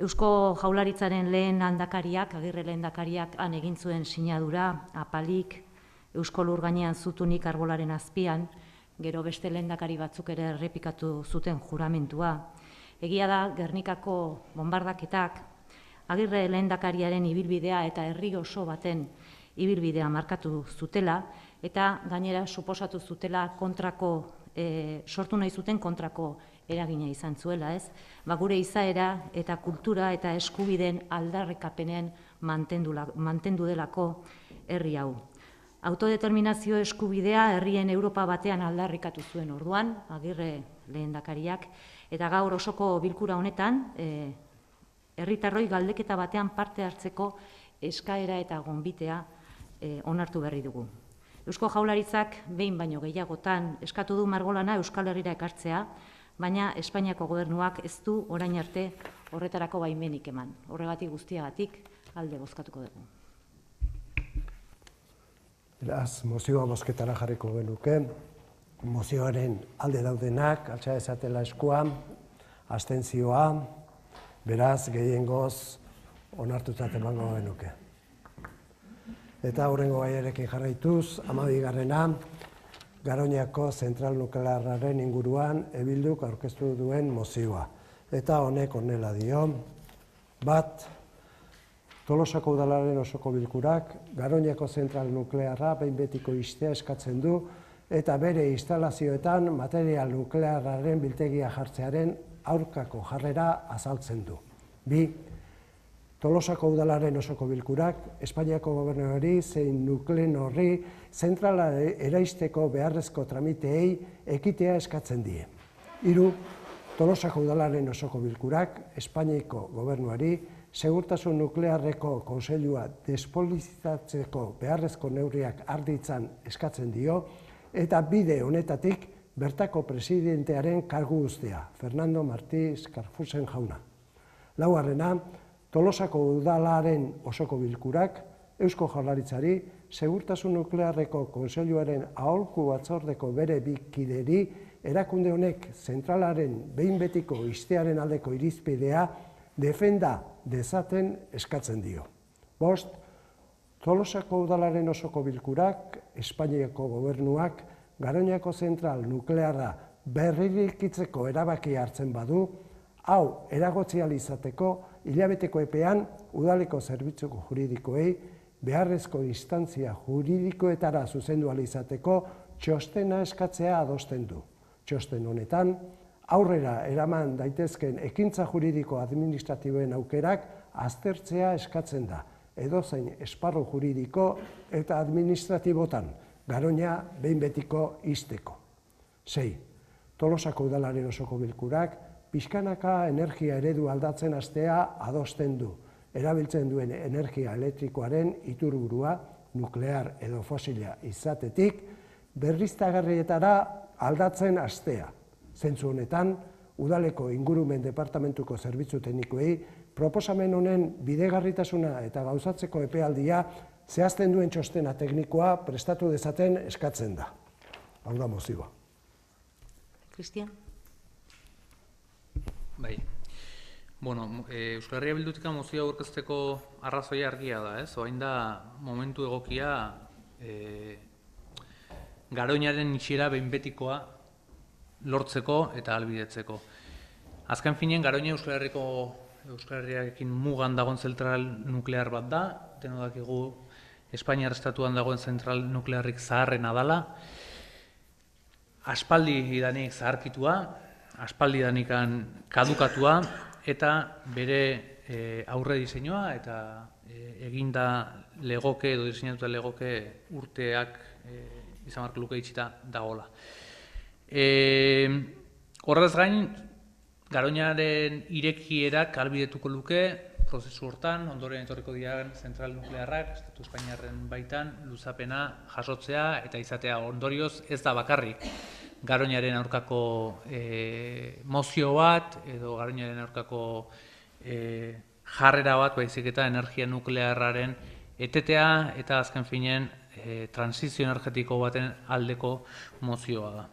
Eusko Jaurlaritzaren lehen lehendakariak, Agirre lehendakariak han egin zuen sinadura, apalik, Eusko Lur gainean zutunik arbolaren azpian, gero beste lehendakari batzuk ere errepikatu zuten juramentua. Egia da, Gernikako bombardaketak, Agirre lehendakariaren ibilbidea eta herri oso baten ibilbidea markatu zutela, eta gainera suposatu zutela sortu nahi zuten kontrako eragina izan zuela, ez? Gure izaera eta kultura eta eskubideen aldarrikapenen mantendu delako herri hau. Autodeterminazio eskubidea herrien Europa batean aldarrikatu zuen orduan, Agirre lehendakariak, eta gaur osoko bilkura honetan, herritarroi galdeketa batean parte hartzeko eskaera eta gonbitea onartu berri dugu. Eusko Jaurlaritzak behin baino gehiagotan eskatu du margolana Euskal Herrira ekartzea, baina Espainiako gobernuak ez du orain arte horretarako baimenik eman. Horregatik guztiagatik alde bozkatuko dugu. Beraz, mozioa bozketara jarriko genuke. Mozioaren alde daudenak, altxa esatela eskua, abstentzioa, beraz, gehiengoz onartutzat emango genuke. Eta hurrengo gaiarekin jarraituz, 12. Garoñako zentral nuklearraren inguruan Ebilduk aurkeztu duen mozioa. Eta honek honela dio, bat, Tolosako udalaren osoko bilkurak Garoñako zentral nuklearra behin betiko ixtea eskatzen du eta bere instalazioetan material nuklearraren biltegia jartzearen aurkako jarrera azaltzen du. Bi, Tolosako udalaren osoko bilkurak Espainiako gobernuari zein Nuklenorri zentrala eraisteko beharrezko tramiteei ekitea eskatzen die. Hiru, Tolosako udalaren osoko bilkurak Espainiako gobernuari segurtasun nuklearreko kontseilua despolitizatzeko beharrezko neurriak har ditzan eskatzen dio eta bide honetatik bertako presidentearen kargu uztea, Fernando Martí Scarfusen jauna. Laugarrena, Tolosako udalaren osoko bilkurak Eusko Jaurlaritzari segurtasun nuklearreko kontseiluaren aholku batzordeko bere bi kideri erakunde honek zentralaren behin betiko ixtearen aldeko irizpidea defenda dezaten eskatzen dio. Bost, Tolosako udalaren osoko bilkurak Espainiako gobernuak Garoñako zentral nuklearra berririkitzeko erabaki hartzen badu, hau eragotzial izateko hilabeteko epean udaleko zerbitzuko juridikoei beharrezko instantzia juridikoetara zuzendu ahal izateko txostena eskatzea adosten du. Txosten honetan, aurrera eraman daitezken ekintza juridiko administratiboen aukerak aztertzea eskatzen da, edozein esparru juridiko eta administratibotan, Garoña behin betiko ixteko. 6. Tolosako udalaren osoko bilkurak pixkanaka energia eredu aldatzen hastea adosten du, erabiltzen duen energia elektrikoaren iturburua, nuklear edo fosila izatetik, berriztagarrietara aldatzen hastea. Zentzu honetan, udaleko ingurumen departamentuko zerbitzu teknikoei proposamen honen bidegarritasuna eta gauzatzeko epealdia zehazten duen txostena teknikoa prestatu dezaten eskatzen da. Hau da mozioa. Cristian? Bai. Bueno, Euskal Herria Bildutik mozioa aurkezteko arrazoia argia da, ez? Orain da momentu egokia Garoñaren itxiera behin betikoa lortzeko eta ahalbidetzeko. Azken finean, Garoña Euskal Herriarekin mugan dagoen zentral nuklear bat da, denok dakigu Espainiar estatuan dagoen zentral nuklearrik zaharrena dela, aspaldi idanik zaharkitua, aspaldi idanikan kadukatua, eta bere aurre diseinua eta eginda legoke edo diseinatuta legoke urteak izan beharko luke itxita dagoela. Horrez gain, Garoñaren irekierak ahalbidetuko luke prozesu hortan, ondoren etorriko diren zentral nuklearrak, estatu espainiarren baitan, luzapena jasotzea eta izatea ondorioz ez da bakarrik Garoñaren aurkako mozio bat edo Garoñaren aurkako jarrera bat, baizik eta energia nuklearraren etetea eta azken finean transizio energetiko baten aldeko mozioa da.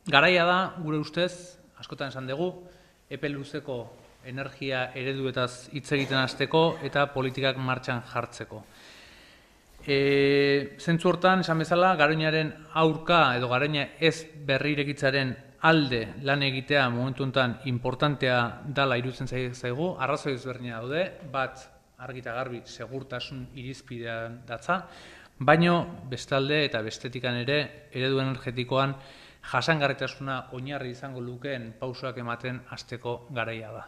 Garaia da, gure ustez, askotan esan dugu, epe luzeko energia ereduetaz hitz egiten hasteko eta politikak martxan jartzeko. Zentzu hortan, esan bezala, Garoñaren aurka edo Garoña ez berrirekitzaren alde lan egitea momentu honetan importantea dela iruditzen zaigu, arrazoi ezberdina daude, bat argi eta garbi segurtasun irizpidean datza, baino bestalde eta bestetikan ere eredu energetikoan jasangarritasuna oinarri izango lukeen pausoak ematen hasteko garaia da.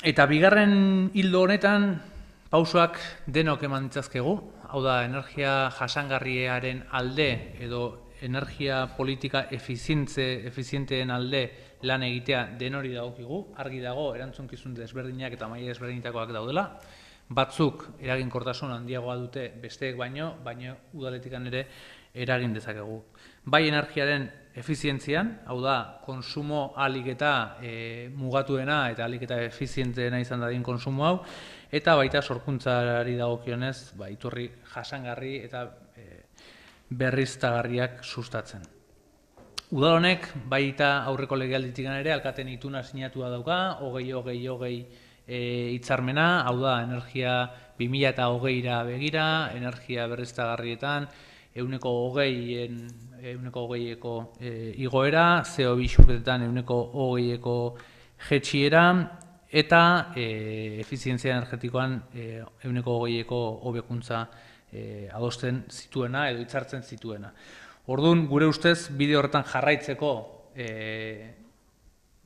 Eta bigarren hildo honetan pausoak denok eman ditzazkegu, hau da energia jasangarriaren alde edo energia politika efizienteen alde lan egitea denori dagokigu, argi dago erantzunkizun desberdinak eta maila desberdinetakoak daudela, batzuk eraginkortasun handiagoa dute besteek baino udaletikan ere eragin dezakegu. Bai energiaren efizientzian, hau da, konsumo ahalik eta mugatuena eta ahalik eta efizienteena izan dadin konsumo hau, eta baita sorkuntzari dagokionez, iturri jasangarri eta berriztagarriak sustatzen. Udal honek, baita aurreko legealditik ere, alkateen ituna sinatua dauka, 20-20-20 hitzarmena, hau da, energia 2020ra begira, energia berriztagarrietan, 20%eko igoera, CO2 isurketetan 20%eko jetxiera, eta efizientzia energetikoan 20%eko hobekuntza adosten zituena edo hitzartzen zituena. Orduan, gure ustez, bide horretan jarraitzeko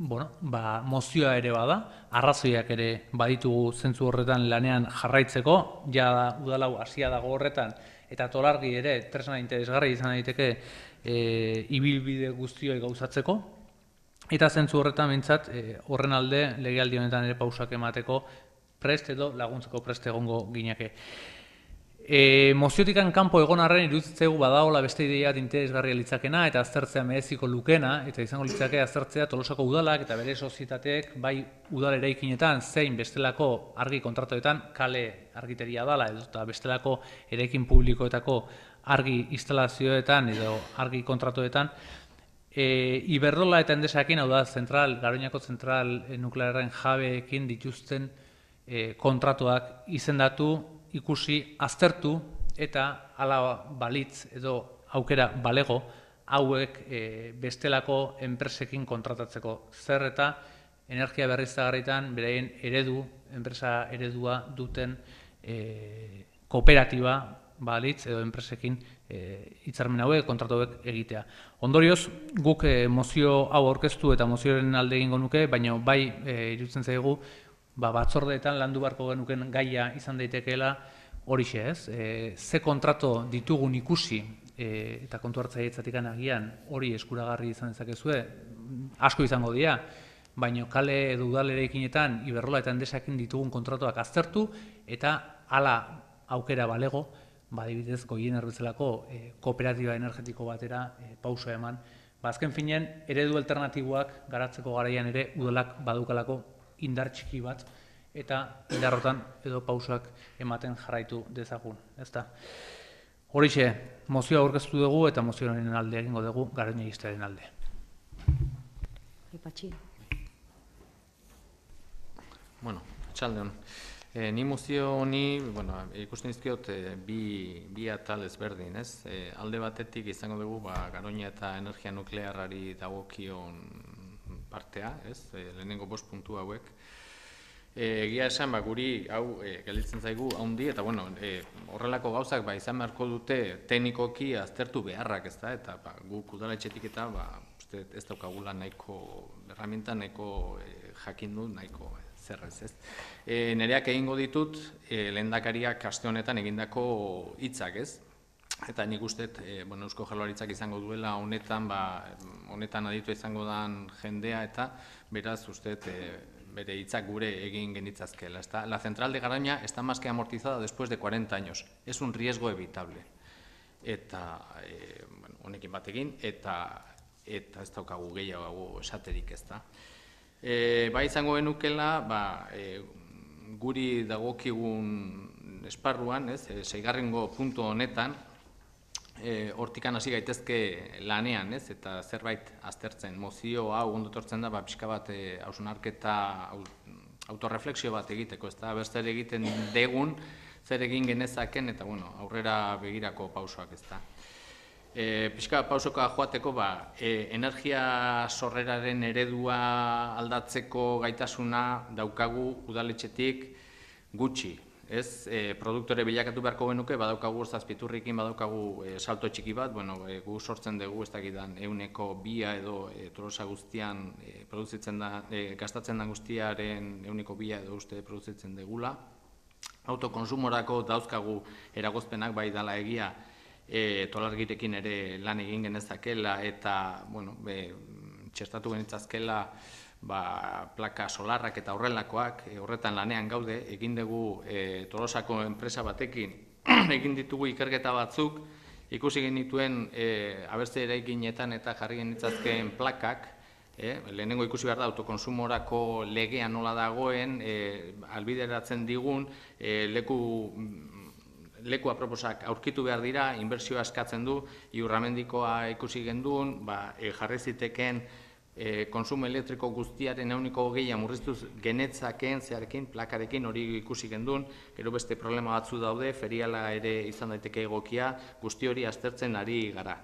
mozioa ere bada, arrazoiak ere baditugu zentzu horretan lanean jarraitzeko, ja udalau hasia dago horretan, eta tolargi ere tresna interesgarri izan daiteke ibilbide guztioi gauzatzeko, eta zentzu horretan behintzat horren alde legealdi honetan ere pausak emateko prest edo laguntzeko prest egongo gineke. Moziotikan kanpo egon arren iruditzegu badagola beste ideia interesgarria litzakena eta aztertzea mereziko lukena, eta izango litzake aztertzea Tolosako udalak eta bere sozietateek bai udal eraikinetan zein bestelako argi kontratuetan kale argiteria dala eta bestelako eraikin publikoetako argi instalazioetan edo argi kontratuetan Iberdrola eta Endesarekin, hau da, Garoñako zentral nuklearren jabeekin dituzten kontratuak izendatu, ikusi, aztertu eta hala balitz edo aukera balego hauek bestelako enpresekin kontratatzeko. Zer eta energia berriztagarrietan beraien enpresa eredua duten kooperatiba balitz edo enpresekin hitzarmen hauek, kontratu hauek egitea. Ondorioz, guk mozio hau aurkeztu eta mozioaren alde egingo nuke, baina bai iruditzen zaigu batzordeetan landu beharko genuken gaia izan daitekeela horixe, ez? Ze kontrato ditugun ikusi eta kontu hartzaileetzatik agian hori eskuragarri izan dezakezue, asko izango dira, baina kale edo udal eraikinetan Iberdrola eta Endesarekin ditugun kontratuak aztertu eta hala aukera balego, adibidez Goiener bezalako kooperatiba energetiko batera pausoa eman. Azken finean, eredu alternatiboak garatzeko garaian ere udalak badukalako indar txiki bat eta indarrotan edo pausoak ematen jarraitu dezagun. Horixe, mozioa aurkeztu dugu eta mozioaren alde egingo dugu Garoña ixtearen alde. Ipatxi. Bueno, atxaldeon. Ni mozio honi, ikusten dizkiot bi atal ezberdin, ez? Alde batetik izango dugu Garoña eta energia nuklearrari dagokion partea, ez? Lehenengo 5 puntu hauek. Egia esan, guri hau gelditzen zaigu haundi, eta horrelako gauzak izan beharko dute teknikoki aztertu beharrak, ez da? Eta guk udaletxetik eta ez daukagula nahiko herramienta, nahiko jakindu, nahiko zerrez, ez? Nereak egingo ditut lehendakariak aste honetan egindako hitzak, ez? Eta nik uste, Eusko Jaurlaritzak izango duela honetan aditu izango den jendea eta beraz uste bere hitzak gure egin genitzazkeela. La central de Garoña está más que amortizada después de 40 años. Es un riesgo evitable. Eta honekin batekin eta ez daukagu gehiago esaterik, ez da. Izango genukela, guri dagokigun esparruan, 6. puntu honetan, hortikan hasi gaitezke lanean, eta zerbait aztertzen. Mozio hau ondo etortzen da, pixka bat hausnarketa, autorreflexio bat egiteko, ez da, zer egiten degun, zer egin genezaken, eta aurrera begirako pausoak, ez da. Pixka pausoka joateko, energia sorreraren eredua aldatzeko gaitasuna daukagu udaletxetik gutxi. Produktore bilakatu beharko genuke, badaukagu zazpiturrikin, badaukagu salto txiki bat, gu sortzen dugu, ez dakidan, 1/2 edo Tolosa guztian gastatzen da guztiaren 1/2 edo uste produzitzen degula. Autokonsumorako dauzkagu eragozpenak bai dala egia, Tolargirekin ere lan egin genezakela eta txertatu genitzazkela plaka solarrak eta horrelakoak horretan lanean gaude, egin dugu Tolosako enpresa batekin egin ditugu ikerketa batzuk ikusi genituen abertze eraikinetan eta jarri genitzazkeen plakak, lehenengo ikusi behar da autokonsumorako legea nola dagoen, albideratzen digun, leku aproposak aurkitu behar dira, inbertsioa eskatzen du, Iurramendikoa ikusi genduen, jarri ziteken konsumo elektriko guztiaren euniko gehiago murriztuz genetzakeen zearekin, plakarekin hori ikusi genduen, gero beste problema batzu daude, feriala ere izan daiteke egokia, guzti hori aztertzen ari gara.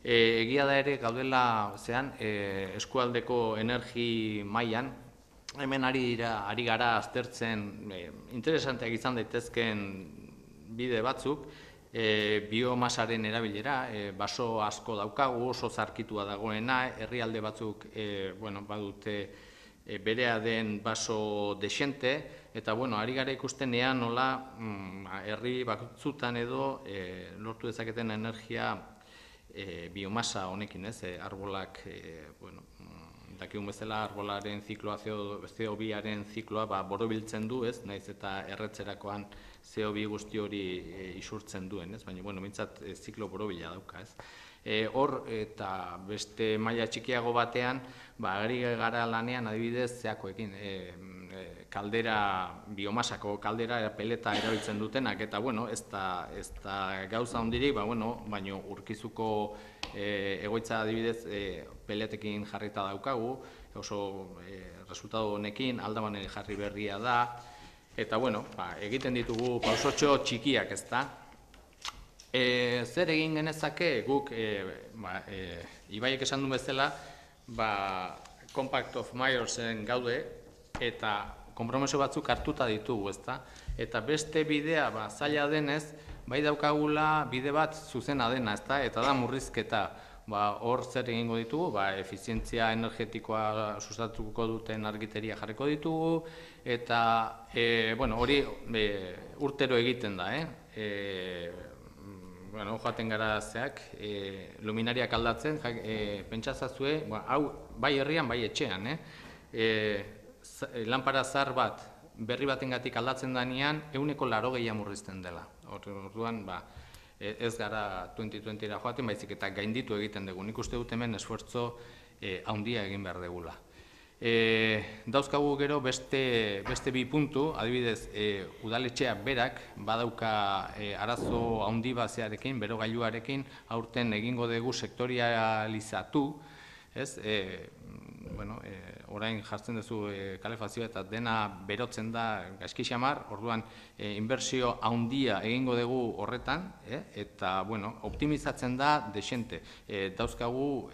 Egia da ere gaudela eskualdeko energi mailan, hemen ari gara aztertzen interesanteak izan daitezkeen bide batzuk, biomasaren erabilera, baso asko daukagu, oso zarkitua dagoena, herrialde batzuk badute berea den baso desente, eta ari gara ikustenean nola herri batzutan edo lortu dezaketen energia biomasa honekin, arbolak, dakigun bezala arbolaren zikloa, CO2aren zikloa borobiltzen du, nahiz eta erretzerakoan CO2 guzti hori isurtzen duen, baina, mintzat ziklo borobila dauka, Hor eta beste maila txikiago batean, ari gara lanean adibidez zeakoekin, kaldera, biomasako kaldera, peleta erabiltzen dutenak, eta ez da gauza hondirik, baina urkizuko egoitza adibidez peletekin jarrita daukagu, oso resultado honekin, Aldaban jarri berria da, eta egiten ditugu pausotxo txikiak, ezta? Zer egin genezake guk, Ibaiek esan duen bezala, Compact of Myersen gaude, eta konpromiso batzuk hartuta ditugu, ezta? Eta beste bidea, zaila denez, bai daukagula bide bat zuzena dena, ezta? Eta da murrizketa. Hor zer egingo ditugu, efizientzia energetikoa sustatuko duten argiteria jarriko ditugu, eta hori urtero egiten da, joaten gara zeak, luminariak aldatzen, pentsazazue, hau bai herrian, bai etxean, lanpara zahar bat berri batengatik aldatzen danean, 80% murrizten dela. Orduan, ez gara 2020-ra joaten, baizik eta gainditu egiten dugu. Nik uste dut hemen esfuerzo handia egin behar degula. Dauzkagu gero beste bi puntu, adibidez, udaletxea berak badauka arazo handi bazearekin, berogailuarekin, aurten egingo dugu sektorializatu, orain jartzen duzu kalefazioa eta dena berotzen da gaizki xamar, orduan inbertsio handia egingo dugu horretan, eta optimizatzen da desente. Dauzkagu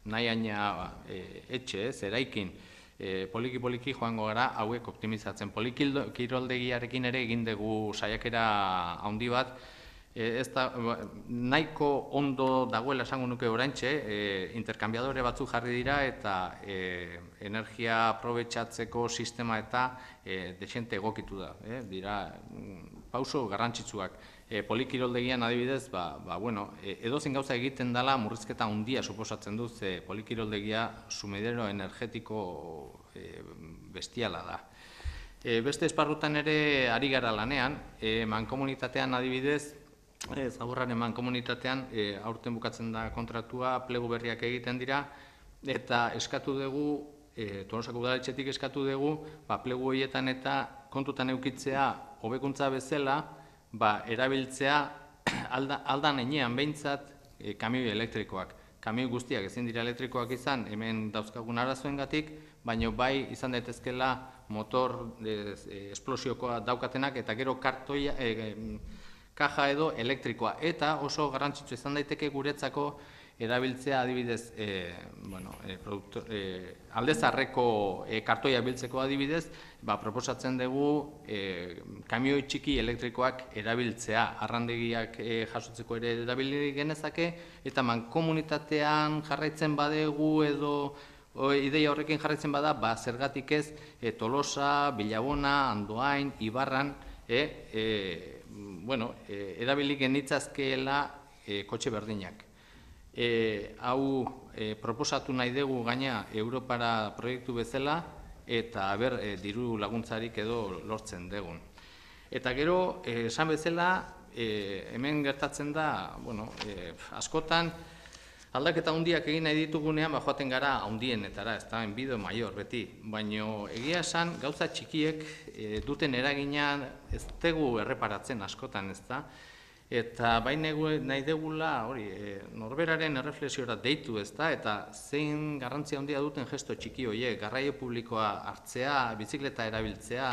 nahiaina etxe, eraikin, poliki-poliki joango gara hauek optimizatzen. Polikiroldegiarekin ere egin dugu saiakera handi bat, nahiko ondo dagoela esango nuke oraintxe, interkambiadore batzuk jarri dira eta energia aprobetxatzeko sistema eta desente egokitu da. Dira pauso garrantzitsuak. Polikiroldegian adibidez, edozein gauza egiten dela murrizketa handia suposatzen du, ze polikiroldegia sumidero energetiko bestiala da. Beste esparrutan ere ari gara lanean, mankomunitatean adibidez, Zaborraren mankomunitatean aurten bukatzen da kontratua, plegu berriak egiten dira, eta eskatu dugu, Tolosako udaletxetik eskatu dugu, plegu horietan eta kontutan eukitzea hobekuntza bezala, erabiltzea aldan enean behintzat kamioi elektrikoak. Kamioi guztiak ezin dira elektrikoak izan, hemen dauzkagun arazoengatik, baina bai izan daitezkela motor esplosiokoa daukatenak eta gero kaja edo elektrikoa. Eta oso garrantzitsu izan daiteke guretzako erabiltzea adibidez, aldezarreko kartoia biltzeko adibidez, proposatzen dugu kamioi txiki elektrikoak erabiltzea, arrandegiak jasotzeko ere erabili genezake, eta mankomunitatean jarraitzen badegu edo ideia horrekin jarraitzen bada, zergatik ez Tolosa, Bilabona, Andoain, Ibarran, erabili genitzazkeela kotxe berdinak. Hau proposatu nahi dugu gaina Europara proiektu bezala eta diru laguntzarik edo lortzen dugun. Eta gero, esan bezala, hemen gertatzen da, askotan, aldaketa handiak egin nahi ditugunean, joaten gara handienetara, ez da, enbido maior beti. Baina egia esan, gauza txikiek duten eraginan ez dugu erreparatzen askotan, ez da. Eta bain nahi degula, norberaren erreflexiora deitu, ez da, eta zein garrantzia handia duten gesto txiki horiek, garraio publikoa hartzea, bizikleta erabiltzea,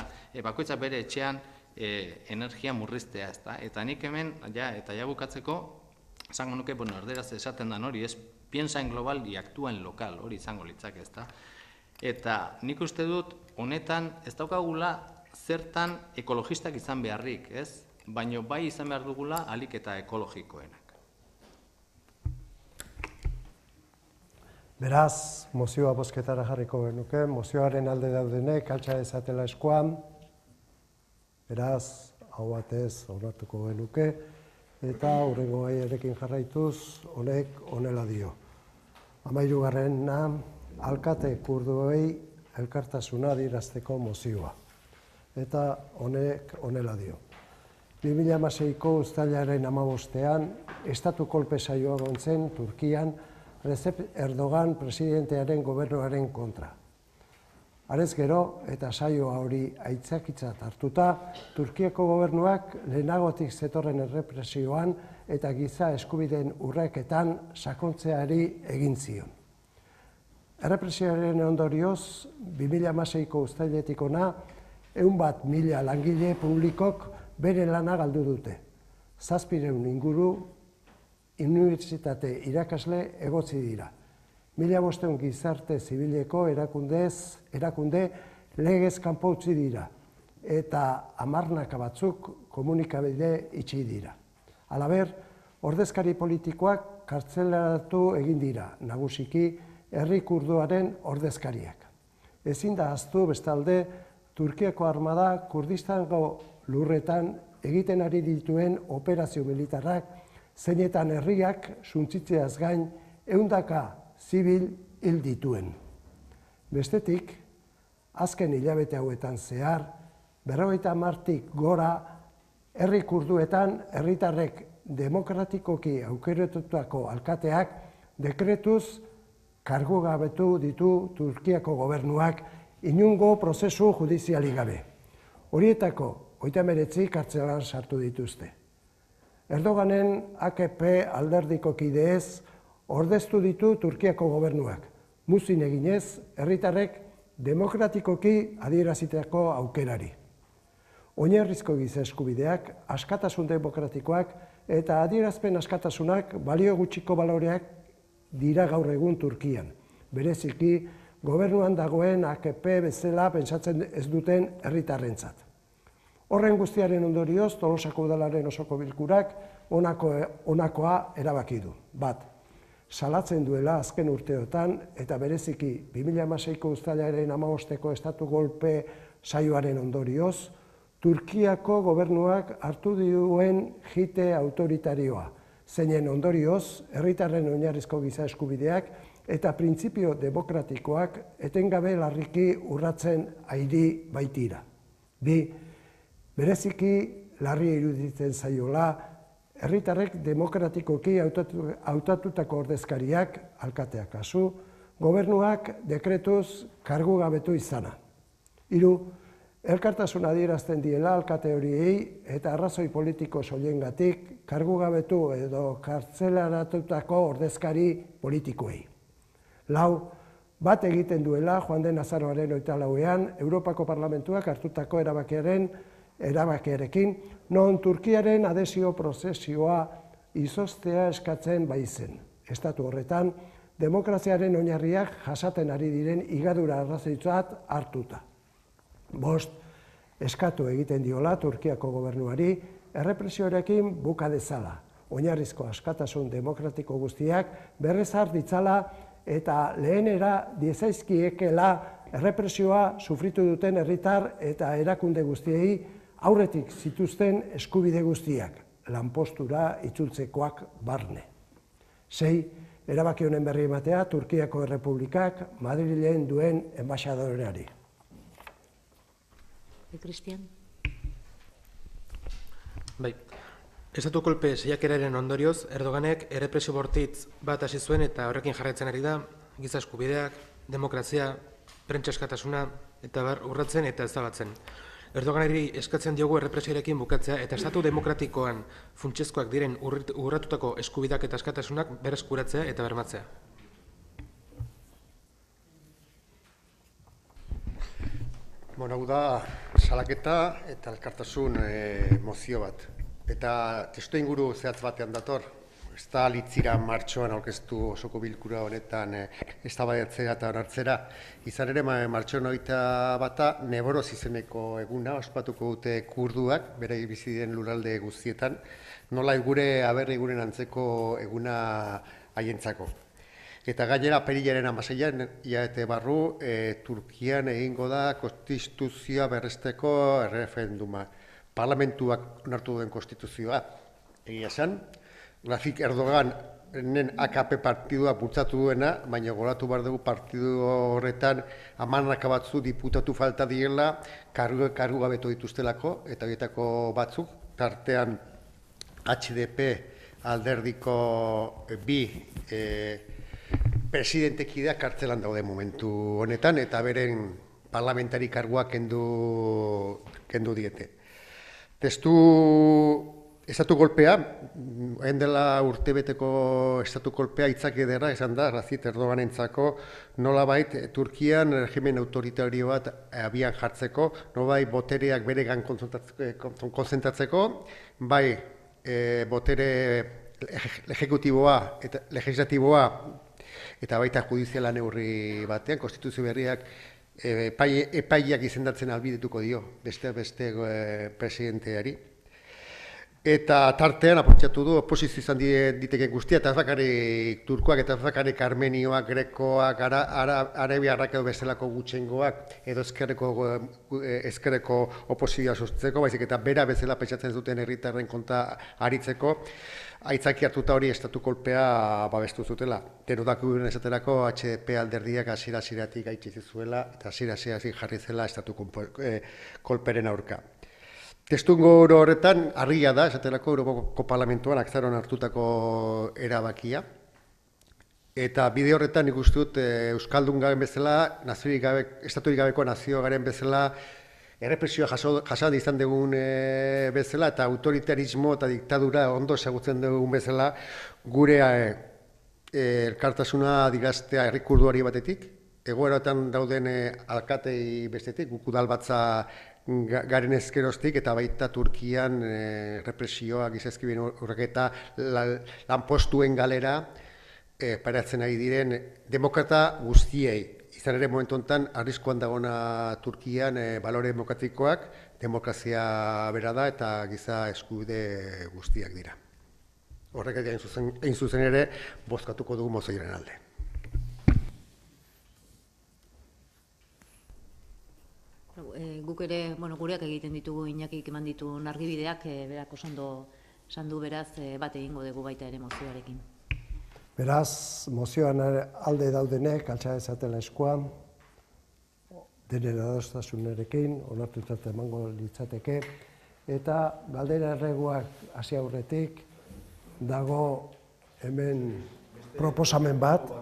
bakoitza bere etxean energia murriztea, ez da. Eta nik hemen, eta bukatzeko, esango nuke, erderaz esaten dan hori, ez piensa en global y actúa en local, hori izango litzak, ez da. Eta nik uste dut, honetan, ez daukagula zertan ekologistak izan beharrik, ez? Baina bai izan behar dugula ahalik eta ekologikoenak. Beraz, mozioa bozketara jarriko genuke, mozioaren alde daudenek, altxa dezatela eskuan, beraz, hau batez, onartuko genuke, eta hurrengo gaiarekin jarraituz, honek honela dio. 13. Alkate kurduei elkartasuna adierazteko mozioa. Eta honek honela dio. 2016ko uztailaren 15ean, estatu kolpe saioa egon zen Turkian Recep Erdogan presidentearen gobernuaren kontra. Arez gero, eta saioa hori aitzakitzat hartuta, Turkiako gobernuak lehenagotik zetorren errepresioan eta giza eskubideen urraketan sakontzeari egin zion. Errepresioaren ondorioz, 2016ko uztailetik ona, 101.000 langile publikok bere lana galdu dute. 700 inguru unibertsitate irakasle egotzi dira. 1500 gizarte zibileko erakunde legez kanpo utzi dira, eta 10 batzuk komunikabide itxi dira. Halaber, ordezkari politikoak kartzelaratu egin dira, nagusiki herri kurduaren ordezkariak. Ezin da ahaztu bestalde, Turkiako armada Kurdistango lurretan egiten ari dituen operazio militarrak, zeinetan herriak suntzitzeaz gain 100 zibil hil dituen. Bestetik, azken hilabete hauetan zehar, 50tik gora herri kurduetan herritarrek demokratikoki aukeratutako alkateak dekretuz kargugabetu ditu Turkiako gobernuak inungo prozesu judizialik gabe. Horietako 39 kartzelan sartu dituzte. Erdoganen AKP alderdiko kideez ordeztu ditu Turkiako gobernuak, muzin eginez herritarrek demokratikoki adierazitako aukerari. Oinarrizko giza eskubideak, askatasun demokratikoak eta adierazpen askatasunak balio gutxiko baloreak dira gaur egun Turkian. Bereziki, gobernuan dagoen AKP bezala pentsatzen ez duten herritarrentzat. Horren guztiaren ondorioz, Tolosako udalaren osoko bilkurak honakoa erabaki du. Bat, salatzen duela azken urteotan eta bereziki 2016ko uztailaren 15eko estatu golpe saioaren ondorioz, Turkiako gobernuak hartu duen jite autoritarioa, zeinen ondorioz, herritarren oinarrizko giza eskubideak eta printzipio demokratikoak etengabe larriki urratzen ari baitira. Bi, bereziki larri iruditzen zaiola, herritarrek demokratikoki hautatutako ordezkariak, alkateak kasu, gobernuak dekretuz kargugabetu izana. Hiru, elkartasuna adierazten diela alkate horiei eta arrazoi politiko soilengatik kargugabetu edo kartzelaratutako ordezkari politikoei. Lau, bat egiten duela joan den azaroaren 24ean Europako Parlamentuak hartutako erabakiarekin, non Turkiaren adesio prozesioa izoztea eskatzen baizen. Estatu horretan, demokraziaren oinarriak jasaten ari diren higadura arrazoitzat hartuta. Bost, eskatu egiten diola Turkiako gobernuari errepresioarekin buka dezala, oinarrizko askatasun demokratiko guztiak berrezar ditzala eta lehenera diezaizkiekela errepresioa sufritu duten herritar eta erakunde guztiei aurretik zituzten eskubide guztiak, lanpostura itzultzekoak barne. 6. Erabaki honen berri ematea Turkiako Errepublikak Madrilen duen enbaxadoreari. Cristian? Bai, Estatu kolpe saiakeraren ondorioz, Erdoganek errepresio bortitz bat hasi zuen eta horrekin jarraitzen ari da, giza eskubideak, demokrazia, prentsa askatasuna, eta urratzen eta ezabatzen. Erdoganari eskatzen diogu errepresioarekin bukatzea eta estatu demokratikoan funtsezkoak diren urratutako eskubideak eta askatasunak berreskuratzea eta bermatzea. Hau da, salaketa eta elkartasun mozio bat. Eta testu inguru zehatz batean dator. Ez da litzira martxoan aurkeztu osoko bilkura honetan eztabaidatzera eta onartzera. Izan ere, martxoan 21 Neboroz izeneko eguna ospatuko dute kurduak, bere bizi diren lurralde guztietan, nola gure aberri guren antzeko eguna haientzako. Eta gainera, apirilaren 16an, hilabete barru, Turkian egingo da konstituzioa berresteko erreferenduma. Parlamentuak onartu duen konstituzioa. Egia esan, Rafik Erdoganen AKP partidua bultzatu duena, baina goratu behar dugu partidu horretan hamarnaka batzu diputatu falta direla, kargu gabetu dituztelako, eta horietako batzuk, tartean HDP alderdiko bi presidentekideak kartzelan daude momentu honetan, eta beren parlamentari karguak kendu diete. Testu estatu kolpea, hain dela urtebeteko estatu kolpea itzak ederra esan da, Rafik Erdoganentzako nolabait Turkian regimen autoritario bat abian jartzeko, nolabait botereak beregan konzentratzeko, bai botere ejekutiboa eta legislatiboa eta baita judiziala neurri batean, konstituzio berriak epaiak izendatzen albidetuko dio, beste presidenteari. Eta tartean aportxatu du, oposizio izan diteken guztia, eta ez bakarrik turkoak, eta ez bakarrik armenioak, grekoak, arabiarrak edo bezalako gutxengoak, edo ezkerreko oposizioa sortzeko, baizik eta bera bezala pentsatzen zuten herritarren konta aritzeko, aitzaki hartuta hori estatu kolpea babestu zutela. Denodako esaterako HDP alderdiak hasiera-hasieratik gaitzi zuela, eta hasiera-hasieratik jarri zela estatu kolperen aurka. Testuinguru horretan, argia da, esaterako Europako Parlamentuan akzaron hartutako erabakia. Eta bide horretan nik uste dut Euskaldun garen bezala, estaturik gabeko nazio garen bezala, errepresioa jasan izan dugun bezala, eta autoritarismo eta diktadura ondo ezagutzen dugun bezala, gure elkartasuna digaztea herrikurduari batetik, egoeratan dauden alkatei bestetik, guk udalbatza garen ezkeroztik, eta baita Turkian represioa, gizaizkibien horreketa, lanpostuen galera, paratzen ari diren demokrata guztiei. Izan ere momentu honetan, arriskuan dagona Turkian balore demokratikoak, demokrazia bera da eta giza eskubide guztiak dira. Horrek egin zuzen ere, bozkatuko dugu mozioaren alde. Guk ere, gureak egiten ditugu, Iñakik eman ditu argibideak, berak oso esan du beraz, bat egingo dugu baita ere mozioarekin. Beraz, mozioan alde daudenek, altxa ezatela eskua, denen adostasunerekin, onartutat emango litzateke, eta galdera erreguak hasi aurretik, dago hemen proposamen bat,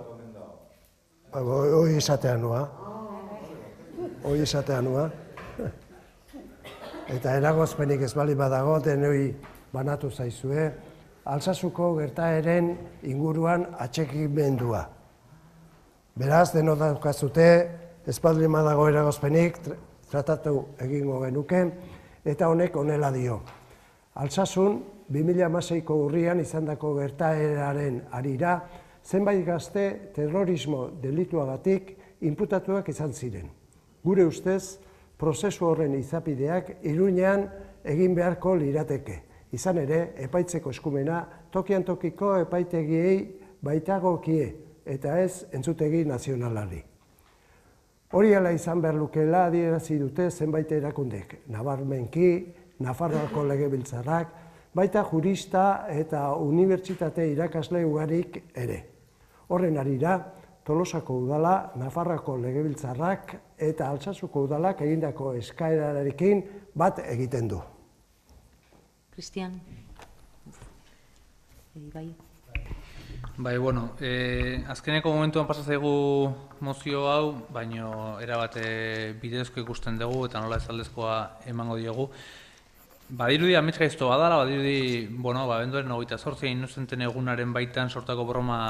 hoi izatea noa, eta eragozpenik ez bali badago, denoi banatu zaizue, Altsasuko gertaeren inguruan atxekimendua. Beraz, denok daukazute, ez bali badago eragozpenik, tratatu egingo genuke, eta honek honela dio. Altsasun, 2016ko urrian izandako gertaeraren harira, zenbait gazte terrorismo delituagatik inputatuak izan ziren. Gure ustez, prozesu horren izapideak Iruñean egin beharko lirateke. Izan ere, epaitzeko eskumena tokian tokiko epaitegiei baitagokie eta ez entzutegi nazionalari. Hori ala izan behar lukeela adierazi dute zenbait erakundek, nabarmenki, Nafarroako legebiltzarrak, baita jurista eta unibertsitate irakasle ugarik ere. Horren harira, Tolosako udala, Nafarroako legebiltzarrak eta Altsasuko udalak egindako eskaerarekin bat egiten du. Cristian. Bai. Bai, bueno, azkeneko momentuan pasa zaigu mozio hau, baino erabat bidezko ikusten dugu eta nola ez aldezkoa emango diogu. Badirudi amets gaizto badala, badirudi, bueno, benduaren 28 inozenten egunaren baitan sortako broma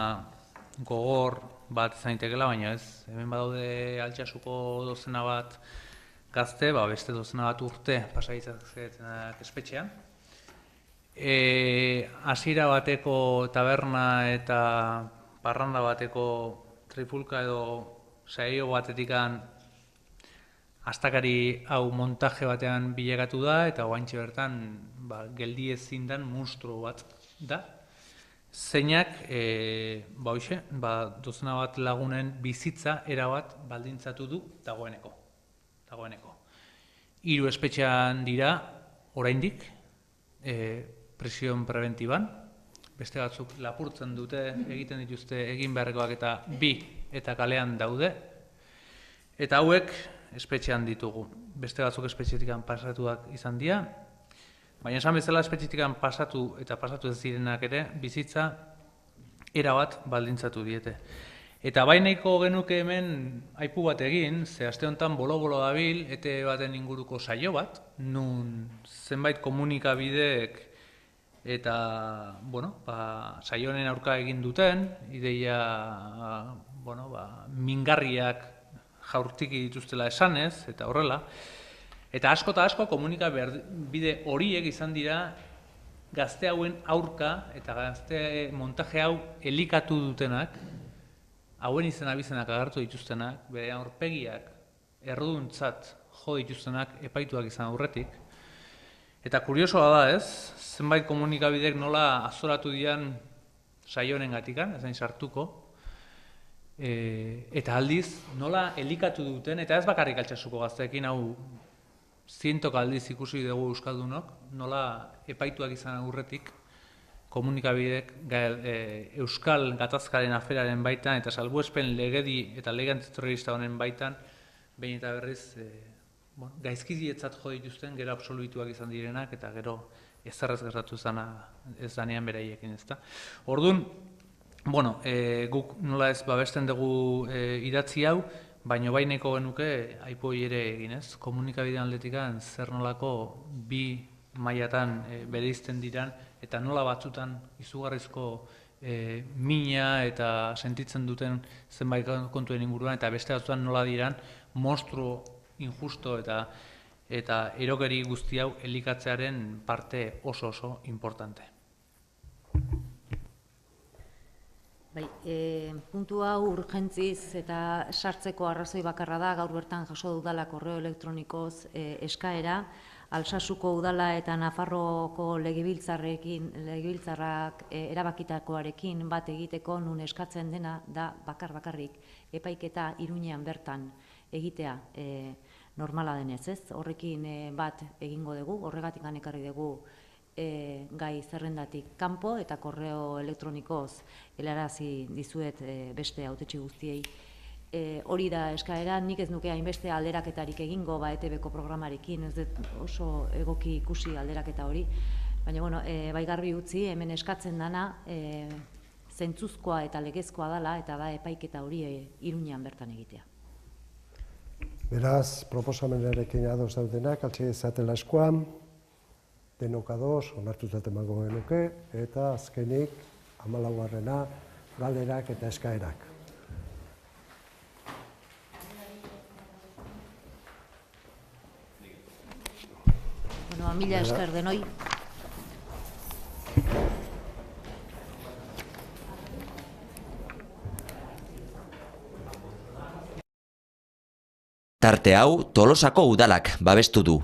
gogor bat izan daitekela, baina ez, hemen badaude Altsasuko dozena bat gazte, beste dozena bat urte pasaitzak espetxean. Hasiera bateko taberna eta parranda bateko trifulka edo saio batetikan astakari hau montaje batean bilakatu da eta oaintxe bertan geldi ezin den monstruo bat da. Zeinak, dozena bat lagunen bizitza erabat baldintzatu du dagoeneko. 3 espetxean dira oraindik, prision preventiban, beste batzuk lapurtzen dute, egiten dituzte egin beharrekoak eta 2 eta kalean daude, eta hauek espetxean ditugu. Beste batzuk espetxetikan pasatuak izan dira, baina esan bezala espetxetikan pasatu eta pasatu ez direnak ere, bizitza erabat baldintzatu diete. Eta bainaiko genuke hemen aipu bat egin, ze aste honetan bolo-bolo dabil, ETE baten inguruko saio bat, nun zenbait komunikabideek eta, saio honen aurka egin duten, ideia, mingarriak jaurtiki dituztela esanez, eta horrela. Eta asko eta asko komunikabide horiek izan dira gazte hauen aurka eta gazte montaje hau elikatu dutenak, hauen izena bizenak agertu dituztenak, bere aurpegiak erruduntzat jo dituztenak epaituak izan aurretik. Eta kuriosoa da ez, zenbait komunikabidek nola azoratu dian saio honen gatikan, ez nahi sartuko, eta aldiz nola elikatu duten, eta ez bakarrik Altsasuko gazteekin, hau zientoka aldiz ikusi dugu euskaldunok, nola epaituak izan aurretik komunikabidek euskal gatazkaren aferaren baitan eta salbuespen legedi eta lege antiterrorista honen baitan behin eta berriz gaizkizietzat jo dituzten gero absolbituak izan direnak eta gero ezerrez gertatu ez danean beraiekin, ezta. Orduan, guk nola ez babesten dugu idatzi hau, baina baineko genuke aipoi ere egin ez, komunikabidean aldetikan zer nolako 2 mailatan bereizten diran eta nola batzutan izugarrizko mina eta sentitzen duten zenbait kontuen inguruan eta beste batzutan nola diran monstruo injusto eta erokeri guzti hau elikatzearen parte oso importante. Bai, puntu hau urgentziz eta sartzeko arrazoi bakarra da, gaur bertan jaso dudala korreo elektronikoz eskaera, Altsasuko udala eta Nafarroako legebiltzarrak erabakitakoarekin bat egiteko nun eskatzen dena da bakarrik epaiketa Iruñean bertan egitea normala denez, ez? Horrekin bat egingo dugu, horregatik ekarri dugu gai zerrendatik kanpo eta korreo elektronikoz helarazi dizuet beste hautetsi guztiei. Hori da eskaera, nik ez nuke hainbeste alderaketarik egingo ETB-ko programarekin, ez dut oso egoki ikusi alderaketa hori, baina bai garbi utzi, hemen eskatzen dana zentzuzkoa eta legezkoa dela eta da epaiketa hori Iruñean bertan egitea. Beraz, proposamenarekin ados daudenak, altxe ezatela eskuan, denok ados, onartutzat emango genuke, eta azkenik 14. galderak eta eskaerak. Mila esker denoi. Tarte hau Tolosako udalak babestu du.